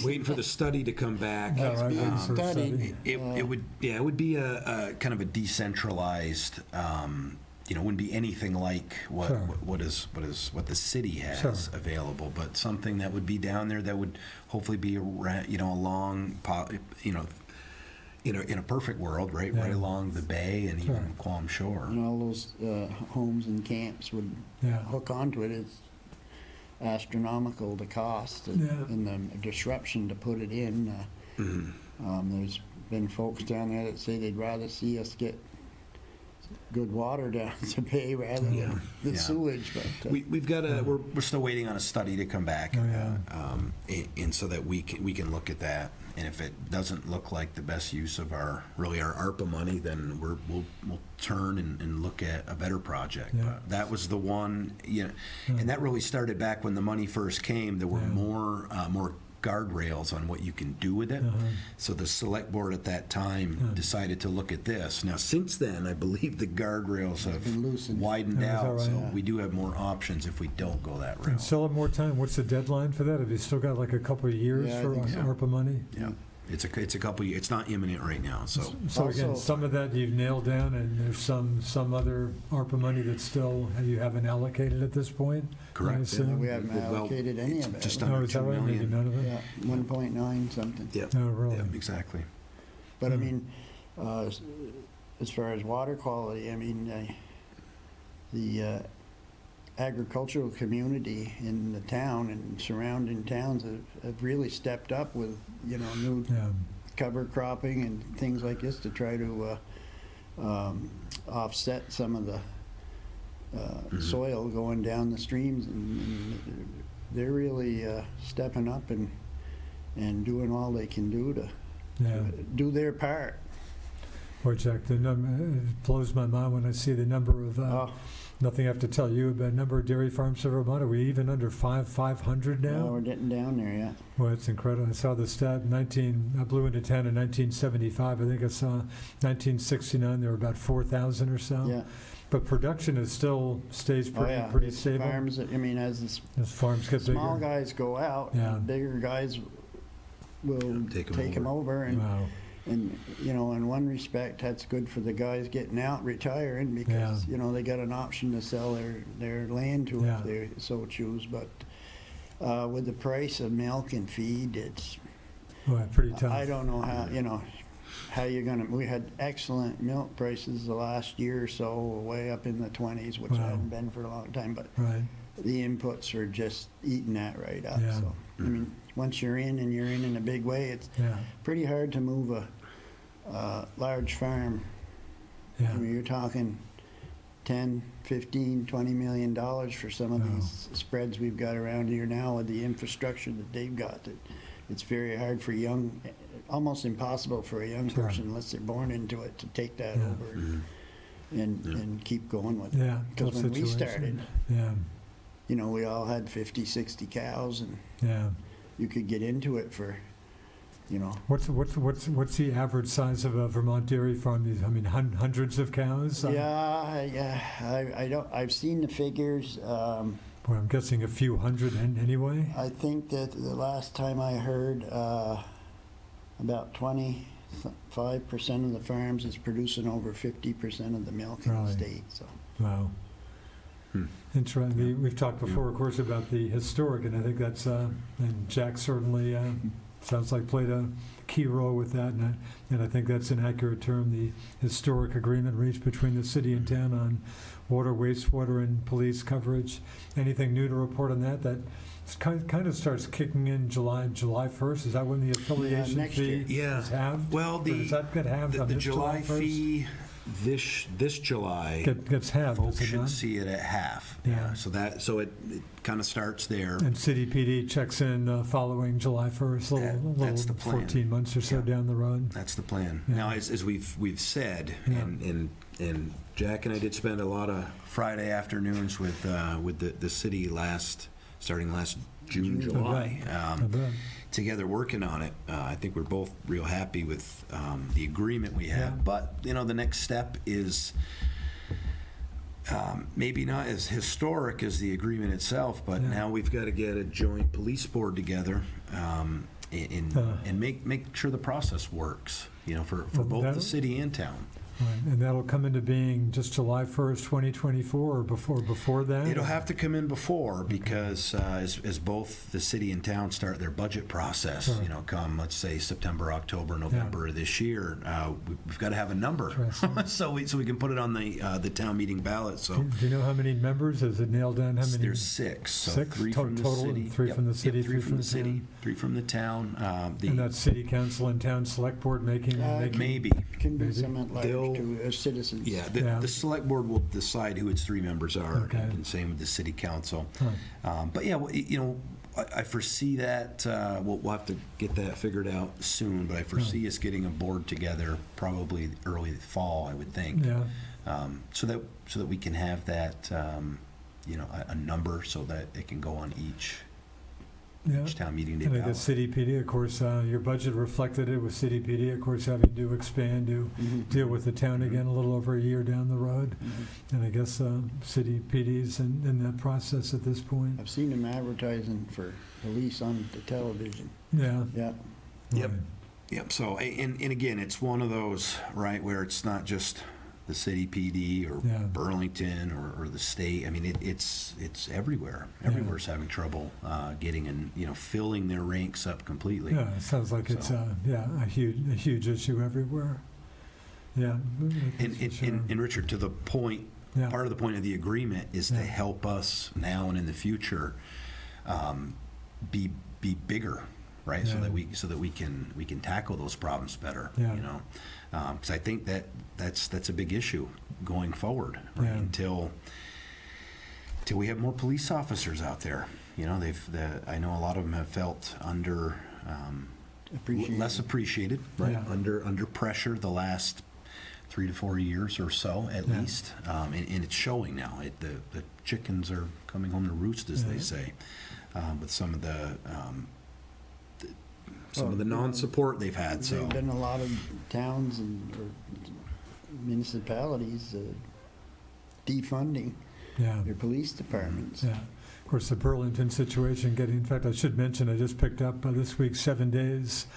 Waiting for the study to come back. It would be a kind of a decentralized. Wouldn't be anything like what the city has available, but something that would be down there that would hopefully be along in a perfect world, right along the bay and even Quam Shore. And all those homes and camps would hook onto it. It's astronomical, the cost and the disruption to put it in. There's been folks down there that say they'd rather see us get good water down the bay rather than the sewage. But we've got we're still waiting on a study to come back, and so that we can look at that. And if it doesn't look like the best use of our ARPA money, then we'll turn and look at a better project. But that was the one, and that really started back when the money first came. There were more guardrails on what you can do with it. So the select board at that time decided to look at this. Now, since then, I believe the guardrails have widened out, so we do have more options if we don't go that route. And still have more time. What's the deadline for that? Have you still got like a couple of years for ARPA money? Yeah. It's a couple. It's not imminent right now. So again, some of that you've nailed down, and there's some other ARPA money that still you haven't allocated at this point. Correct. We haven't allocated any of it. Just under $2 million. Maybe none of it. Yeah, 1.9 something. Yeah. Oh, really? Yeah, exactly. But I mean, as far as water quality, I mean, the agricultural community in the town and surrounding towns have really stepped up with new cover cropping and things like this to try to offset some of the soil going down the streams, and they're really stepping up and doing all they can do to do their part. Boy, Jack, it blows my mind when I see the number of nothing I have to tell you about number of dairy farms in Vermont. Are we even under 500 now? No, we're getting down there, yeah. Well, it's incredible. I saw the stat, I blew into town in 1975. I think I saw 1969, there were about 4,000 or so. Yeah. But production still stays pretty stable. Farms, I mean, as farms get bigger. Small guys go out, the bigger guys will take them over. And, and, in one respect, that's good for the guys getting out, retiring, because, they got an option to sell their land to if they so choose. But with the price of milk and feed, it's pretty tough. I don't know how you're going to. We had excellent milk prices the last year or so, way up in the 20s, which I haven't been for a long time. But the inputs are just eating that right up. Yeah. So, I mean, once you're in and you're in a big way, it's pretty hard to move a large farm. I mean, you're talking 10, 15, $20 million for some of these spreads we've got around here now with the infrastructure that they've got. It's very hard for almost impossible for a young person, unless they're born into it, to take that over and keep going with it. Because when we started, we all had 50, 60 cows, and you could get into it for, What's the average size of a Vermont dairy farm? I mean, hundreds of cows? I don't. I've seen the figures. Well, I'm guessing a few hundred anyway. I think that the last time I heard, about 25% of the farms is producing over 50% of the milk in the state. So. Wow. Interesting. We've talked before, of course, about the historic, and I think that's and Jack certainly. Sounds like played a key role with that, and I think that's an accurate term, the historic agreement reached between the city and town on water, wastewater, and police coverage. Anything new to report on that? That kind of starts kicking in July 1st. Is that when the affiliation fee is halved? Well, does that get halved on the this July fee, this July, Gets halved, folks does it should not? see it at half. Yeah. So it kind of starts there. And City PD checks in following July 1st, That's the plan. 14 months or so Yeah. down the road. That's the plan. Yeah. Now, as we've said, Yeah. and Jack and I did spend a lot of Friday afternoons with the city starting last June, July, I bet. together working on it. I think we're both real happy with the agreement we have. Yeah. But the next step is maybe not as historic as the agreement itself, but Yeah. now we've got to get a joint police board together and make sure the process works. For Well, both the that- city and town. Right. And that'll come into being just July 1st, 2024, or before that? It'll have to come in before because as both the city and town start their budget process, Sure. come, let's say, September, October, November of this year, we've got to have a number Interesting. so we can put it on the town meeting ballot. So Do you know how many members? Is it nailed down? How many? there's 6. So Six? 3 from the Total, city. 3 from the city, 3 from the city, town? 3 from the town. And that's city council and town select board making Maybe. Can be Maybe. some at large They'll- to citizens. Yeah, Yeah. the select board will decide who its 3 members are, Okay. and same with the city council. Huh. But yeah, I foresee that we'll have to get that figured out soon. But I foresee us getting a board together probably early fall, I would think, Yeah. so that we can have that a number so that it can go on each Yeah. town meeting day And I ballot. guess City PD, of course, your budget reflected it with City PD, of course, having to expand to Mhm. deal with the town again a little over a year down the road. Mhm. And I guess City PD's in that process at this point. I've seen them advertising for police on the television. Yeah. Yeah. Yep. Right. Yep. So, and again, it's one of those, right, where it's not just the city PD or Yeah. Burlington or the state. I mean, it's everywhere. Everywhere's having trouble getting and filling their ranks up completely. Yeah, it sounds like it's So- a huge issue everywhere. Yeah. And, that's for sure. and Richard, to the point, Yeah. part of the point of the agreement is to Yeah. help us now and in the future be bigger, right? Yeah. So that we can tackle those problems better. Yeah. Because I think that's a big issue going forward, right? Yeah. Until we have more police officers out there. I know a lot of them have felt less appreciated, right? Yeah. Under pressure the last 3 to 4 years or so, at Yeah. least, and it's showing now. The chickens are coming home to roost, as Yeah. they say, with some of the Well, non-support they've had. So There've been a lot of towns or municipalities defunding Yeah. their police departments. Yeah. Of course, the Burlington situation in fact, I should mention, I just picked up this week 7 days,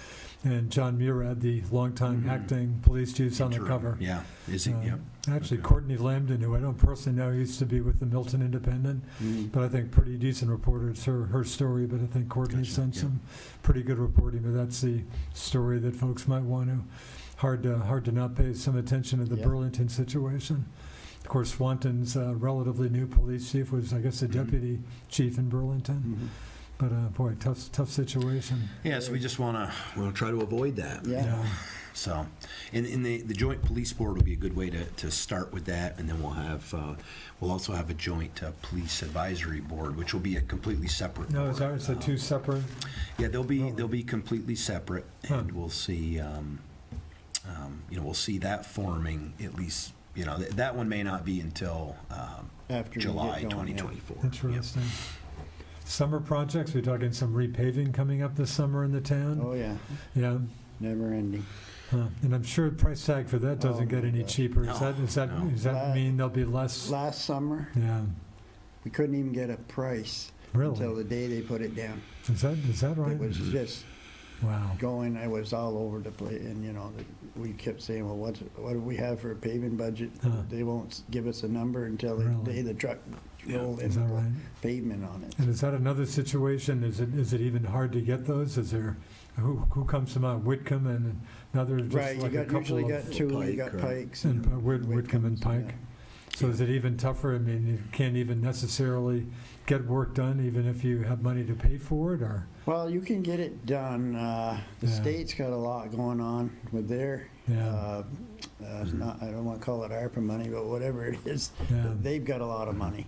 and John Murad, the longtime Mhm. acting police chief's on the interim, cover. Yeah, is he? Yep. Actually, Okay. Courtney Lambden, who I don't personally know, used to be with the Milton Independent, Mhm. but I think pretty decent reporter. It's her story, but I think Courtney's Gotcha, done yeah. some pretty good reporting, but that's the story that folks might want to, hard to not pay some attention to the Yeah. Burlington situation. Of course, Swanton's relatively new police chief was, I guess, a Mhm. deputy chief in Burlington, Mhm. but boy, tough situation. Yeah, so we just want to try to avoid that. Yeah. So, and the joint police board will be a good way to start with that, and then we'll also have a joint police advisory board, which will be a completely separate. No, board. is that two separate? Yeah, they'll Oh. be completely separate, Huh. and we'll see. We'll see that forming at least. That one may not be until After we July get going, yeah. 2024. Interesting. Summer projects, we're talking some repaving coming up this summer in the town? Oh, yeah, Yeah. never ending. Huh. And I'm sure the price tag for that doesn't Oh, get my any gosh. cheaper. No, Does that no. mean there'll be less? Last summer, Yeah, we couldn't even get a price until really? the day they put it down. Is that right? It was just Wow. going, I was all over the place, and we kept saying, well, what do we have for a paving budget? Huh. They won't give us a number until the Really? day the truck rolled in Is that with right? pavement on it. And is that another situation? Is it even hard to get those? Is there, who comes to mind? Whitcomb and another, just Right, you like a got, couple usually got of, two, you Pike, got right. Pikes. and Whitcomb and Whitcombs, Pike? yeah. So is it even tougher? I mean, you can't even necessarily get work done even if you have money to pay for it, or? Well, you can get it done. The Yeah. state's got a lot going on with their Yeah. It's not, I don't want to call it ARPA money, but whatever it is, Yeah. they've got a lot of money.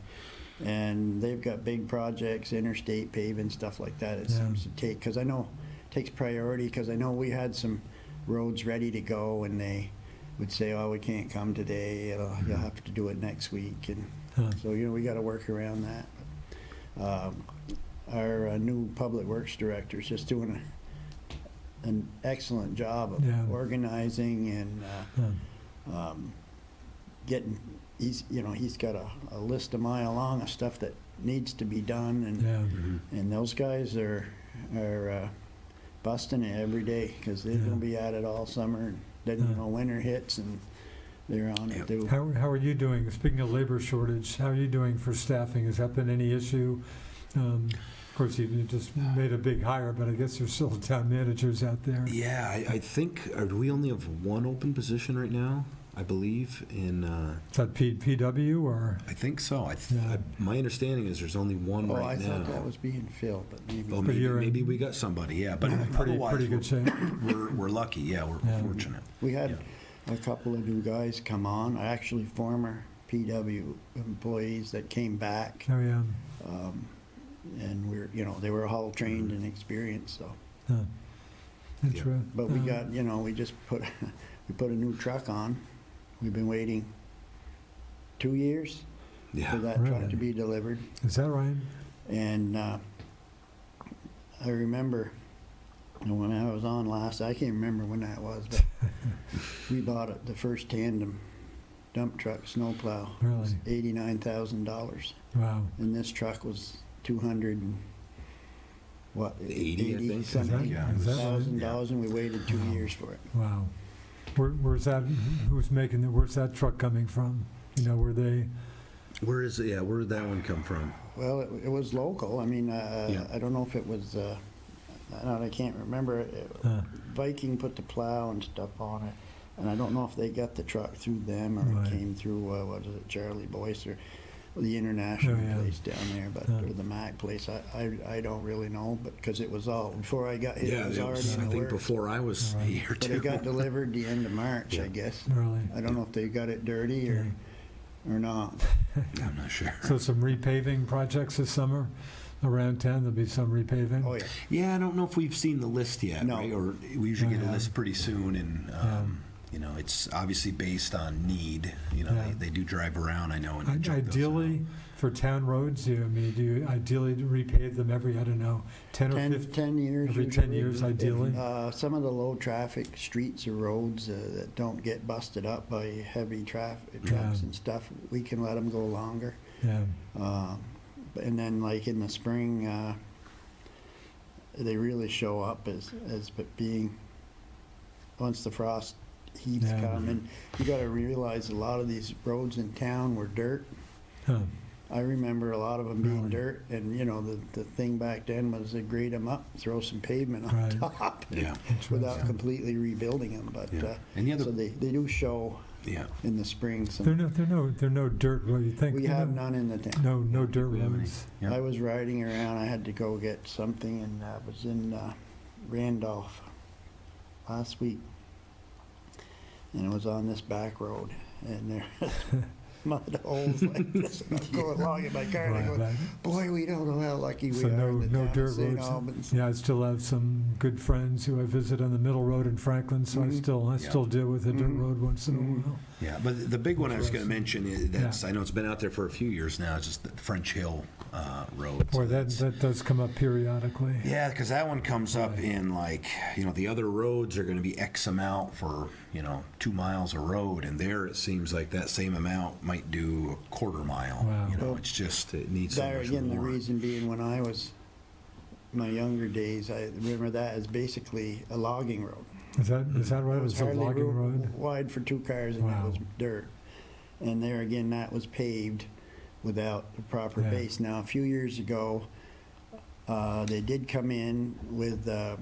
And they've got big projects, interstate paving, stuff like that. It Yeah. seems to take, because I know it takes priority, because I know we had some roads ready to go, and they would say, oh, we can't come today, you'll have to do it next week. And Huh. so, we got to work around that. Our new public works director is just doing an excellent job of Yeah. organizing and Huh. getting, he's got a list a mile long of stuff that needs to be done, and Yeah. and those guys are busting it every day, because they're Yeah. going to be at it all summer, and then, winter hits, and they're on it too. How are you doing? Speaking of labor shortage, how are you doing for staffing? Has that been any issue? Of course, you just made a big hire, but I guess there's still town managers out there. Yeah, I think, do we only have one open position right now, I believe, in, Is that PW or? I think so. Yeah. My understanding is there's only one Oh, I right now. thought that was being filled, but maybe. Oh, But you're in- maybe we got somebody, yeah, but Pretty otherwise, good shape. we're lucky, yeah, we're Yeah. fortunate. We had a couple of new guys come on, actually former PW employees that came back, Oh, yeah. and they were all trained and experienced, so. Huh. Interesting. But we got, we just put a new truck on. We've been waiting 2 years for Yeah, that truck Really? to be delivered. Is that right? And I remember when I was on last, I can't remember when that was, but we bought it, the first tandem dump truck snowplow. It was Really? $89,000. Wow. And this truck was 200 and, what? 80, I think. Something, Yeah. Is that right? $1,000, and we waited 2 years for it. Wow. Where's that truck coming from? Where did where did that one come from? Well, it was local. I mean, Yeah. I don't know if it was, I can't remember. Viking put the plow and stuff on it, and I don't know if they got the truck through them or Right. it came through, what is it, Charlie Boyce or the international Oh, yeah. place down there, but or the Mac place. I don't really know, but because it was all before I got here, Yeah, it was already in I the think works. before I was Right. here But too. it got delivered the end of March, I guess. really? I don't know if they got it dirty or not. I'm not sure. So some repaving projects this summer around town. There'll be some repaving. Oh yeah. Yeah, I don't know if we've seen the list yet, No. right? Or we usually get Yeah. a list pretty soon, and it's obviously based on need. Yeah. They do drive around, I know, and check those Ideally, for town roads, do you ideally repave them every, I don't know, 10 or 15? 10 years. Every 10 usually. years, ideally? Some of the low-traffic streets or roads that don't get busted up by heavy trucks Yeah. and stuff, we can let them go longer. Yeah. And then, like in the spring, they really show up as being, once the frost heaves Yeah. come. And you got to realize a lot of these roads in town were dirt. Huh. I remember a lot of them being Really? dirt, and the thing back then was to grade them up, throw some pavement on Right. top, Yeah. without Interesting. completely rebuilding them. But Yeah. And the other- so they do show Yeah. in the spring. They're no dirt roads. You think? We have none in the town. No dirt we have any. roads. Yeah. I was riding around. I had to go get something, and I was in Randolph last week, and it was on this back road, and there mud holes like this, and I'm going along in my car, and I go, Right. boy, we don't know how lucky we So are in the no town of dirt St. roads. Albans. Yeah, I still have some good friends who I visit on the Middle Road in Franklin, so I Mhm. still deal with the dirt Mhm. road once in a Mhm. while. Yeah, but the big one I was going to mention is that's Yeah. I know it's been out there for a few years now. It's just the French Hill Road. Boy, So that that's- does come up periodically. Yeah, because that one comes up Right. in the other roads are going to be X amount for 2 miles of road, and there it seems like that same amount might do a quarter mile. Wow. Well, It's just it needs so There much again, the more. reason being, when I was my younger days, I remember that as basically a logging road. Is that right? It was a hardly logging road? wide for 2 cars, and Wow. it was dirt. And there again, that was paved without the proper Yeah. base. Now, a few years ago, they did come in with, I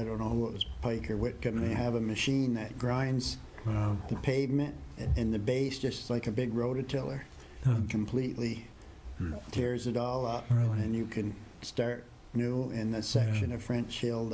don't know who it was, Pike or Whitcomb. They have a machine that grinds Wow. the pavement and the base just like a big rototiller, Huh. and completely tears it all up. Really? And then you can start new. In the section of French Hill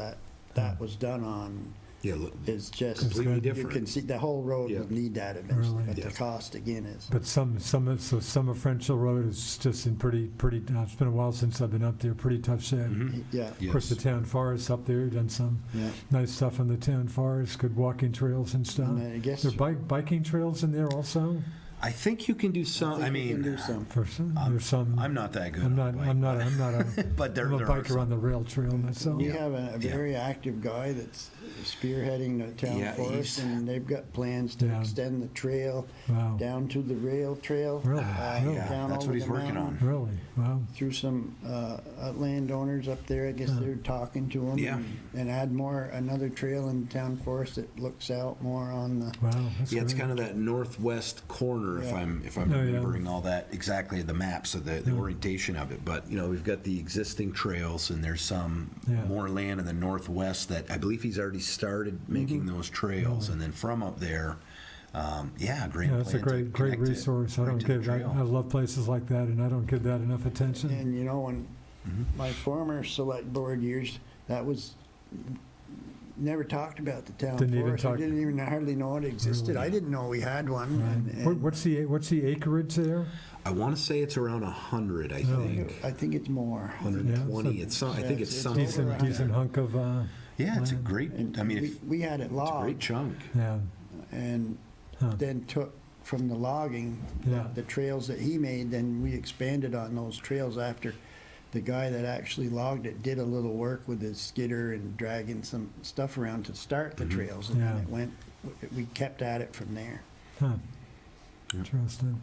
that was done on, Yeah, look, is just, completely you different. can see, the whole road Yeah. would need that eventually, Really? but the Yeah. cost again is. But some of French Hill Road is just in pretty, it's been a while since I've been up there, pretty tough shape. Mhm. Yeah, Of course, the Yes. town forest up there, done some yeah. nice stuff in the town forest, good walking trails and stuff. And I guess, There are biking trails in there also? I think you can do some. I think you can mean, do some. For some, there's some. I'm not that good. I'm on not, a bike, I'm not a, But there I'm a are biker some. on the rail trail myself. We Yeah. have a very active guy that's spearheading the town Yeah, forest, he's- and they've got plans to Yeah. extend the trail Wow, down to the rail trail. Really? Yeah, down that's over what he's the working mountain. on. really? Wow. Through some landowners up there, I guess Huh. they're talking to them. Yeah. And add another trail in town forest that looks out more on the, Wow, that's Yeah, it's great. kind of that northwest corner, if Yeah. I'm Oh, yeah. remembering all that exactly, the maps of the Yeah. orientation of it. But we've got the existing trails, and there's some Yeah. more land in the northwest that I believe he's already started making those trails, Really? and then from up there, great. Yeah, it's a plan to great connect it resource. I right don't to the give, I trail. love places like that, and I don't give that enough attention. and when Mhm. my former select board years, that was, never talked about the town Didn't even forest. talk- I didn't even hardly know it existed. Really? I didn't know we had one. Right. and What's the acreage there? I want to say it's around 100. I Really? think I think it's more. 120. Yeah, It's some, I Yeah, think it's it's something. over like Decent that. hunk of, Yeah, it's a land. great. And I mean, if, we had it it's a logged, great chunk. yeah. and Huh. then took from the logging, Yeah. the trails that he made, then we expanded on those trails after the guy that actually logged it did a little work with his skidder and dragging some stuff around to start the Mhm. trails, and then Yeah. it went, we kept at it from there. Huh. Yeah. Interesting.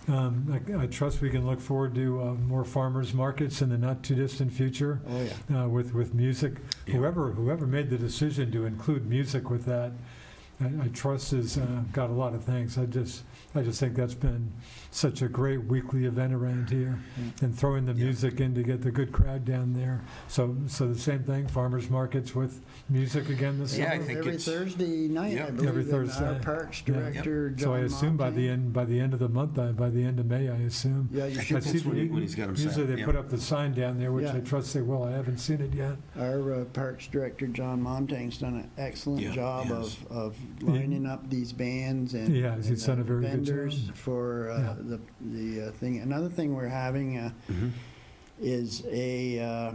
I trust we can look forward to more farmers markets in the not-too-distant future Oh, yeah. with music. Yeah. Whoever made the decision to include music with that, I trust has got a lot of thanks. I just think that's been such a great weekly event around here, and throwing the Yeah. music in to get the good crowd down there. So the same thing, farmers markets with music again this Yeah, I summer. think Every it's- Thursday night, Yep. I believe. Every and Thursday. Our Parks Yeah. Director, John So I assume by the Montague. end of the month, by the end of May, I assume. Yeah, you I should. think that's when he's got 'em set, Usually they yeah. put up the sign down there, which Yeah. I trust they will. I haven't seen it yet. Our Parks Director, John Montague's done an excellent Yeah, job he has. of lining up these bands and He has. He's and, done a very good vendors job. for Yeah. the thing. Another thing we're having Mhm. is a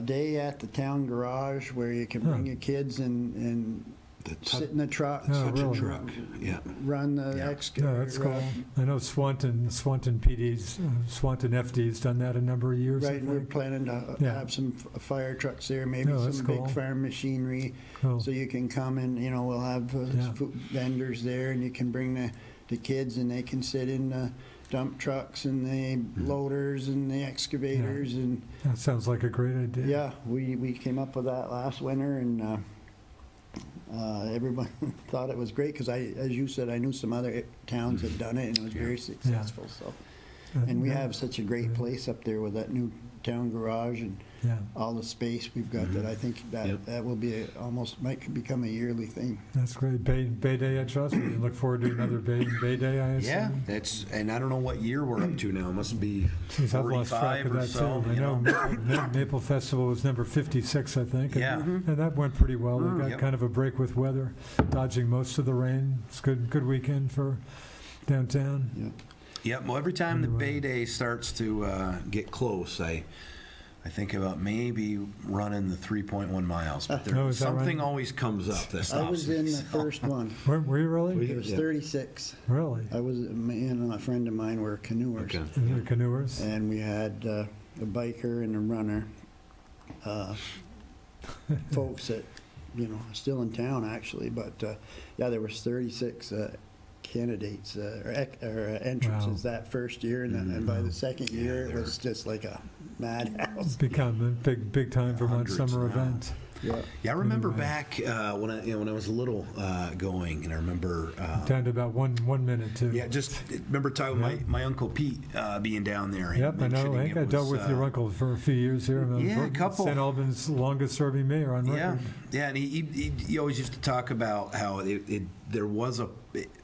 day at the town garage where you can bring Huh. your kids and The sit in the truck, Oh, touch a really? truck. Yeah. run the Yeah. excavator. Yeah, that's cool. I know Swanton PD's, Swanton FD's done that a number of years. I Right, and we're think. planning to Yeah. have some fire trucks there, maybe Oh, that's some cool. big farm machinery. Cool. So you can come and, we'll have Yeah. food vendors there, and you can bring the kids, and they can sit in the dump trucks and the loaders and the excavators, and, That sounds like a great idea. yeah, we came up with that last winter, and everyone thought it was great, because as you said, I knew some other towns had done it, and it was very successful, so. And we have such a great place up there with that new town garage and Yeah, all the space we've got, that I think Yep. that will be might become a yearly thing. that's great. Bay Day, I trust. We can look forward to another Bay Day, I assume. Yeah, and I don't know what year we're up to now. It must be Geez, I've lost track 45 of or that so. too. I know Maple Festival was number 56, I think. and- Yeah. And that went pretty well. They got Yep. kind of a break with weather, dodging most of the rain. It's good weekend for downtown. Yeah. Yep. Well, every time the Anyway. Bay Day starts to get close, I think about maybe running the 3.1 miles, but Oh, is that something right? always comes up that stops I was me, in the so. first one. Were you really? It was Yeah. 36. Really? I was, me and a friend of mine were canoers. Okay. Is there canoers? And we had a biker and a runner, folks that, still in town actually, but yeah, there was 36 candidates or entrances Wow. that first year, and by the second year, it was just like a madhouse. Become a big time for one Hundreds summer now. event. Yeah. Yeah, I remember Anyway. back when I was little going, and I remember. Down to about one minute too. Yeah, just remember talking Yeah. with my Uncle Pete being down there. And Yep, I know. mentioning I think it I dealt was, with your uncle for a few years here. Yeah, a couple. St. Albans' longest-serving mayor on Yeah, record. yeah, and he always used to talk about how there was I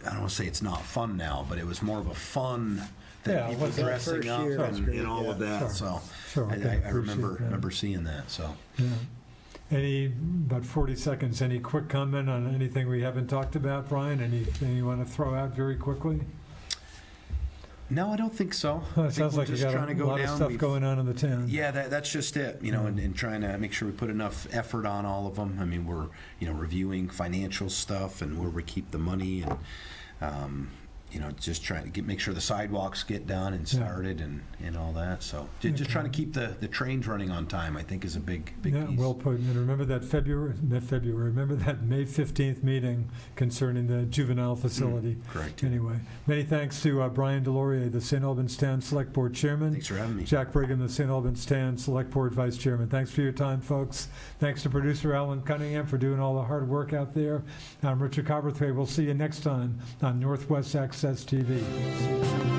don't want to say it's not fun now, but it was more of a fun than Yeah, it people was that dressing first up year was great, and all of yeah. that. Sure. So Sure, I can I appreciate remember that. remember seeing that. So Yeah. About 40 seconds, any quick comment on anything we haven't talked about, Brian? Anything you want to throw out very quickly? No, I don't think so. Well, I it think sounds we're like you just got trying to a go lot of down. stuff We've- going on in the town. Yeah, that's just it, and trying to make sure we put enough effort on all of them. I mean, we're, reviewing financial stuff and where we keep the money and, just trying to make sure the sidewalks get done and started and all that. So just trying to keep the trains running on time, I think, is a big Yeah, piece. well put. And remember that remember that May 15th meeting concerning the juvenile facility. Correct. Anyway, many thanks to Bryan DesLauriers, the St. Albans Town Select Board Chairman. Thanks for having me. Jack Brigham, the St. Albans Town Select Board Vice Chairman. Thanks for your time, folks. Thanks to producer Alan Cunningham for doing all the hard work out there. I'm Richard Cowperthwait. We'll see you next time on Northwest Access TV.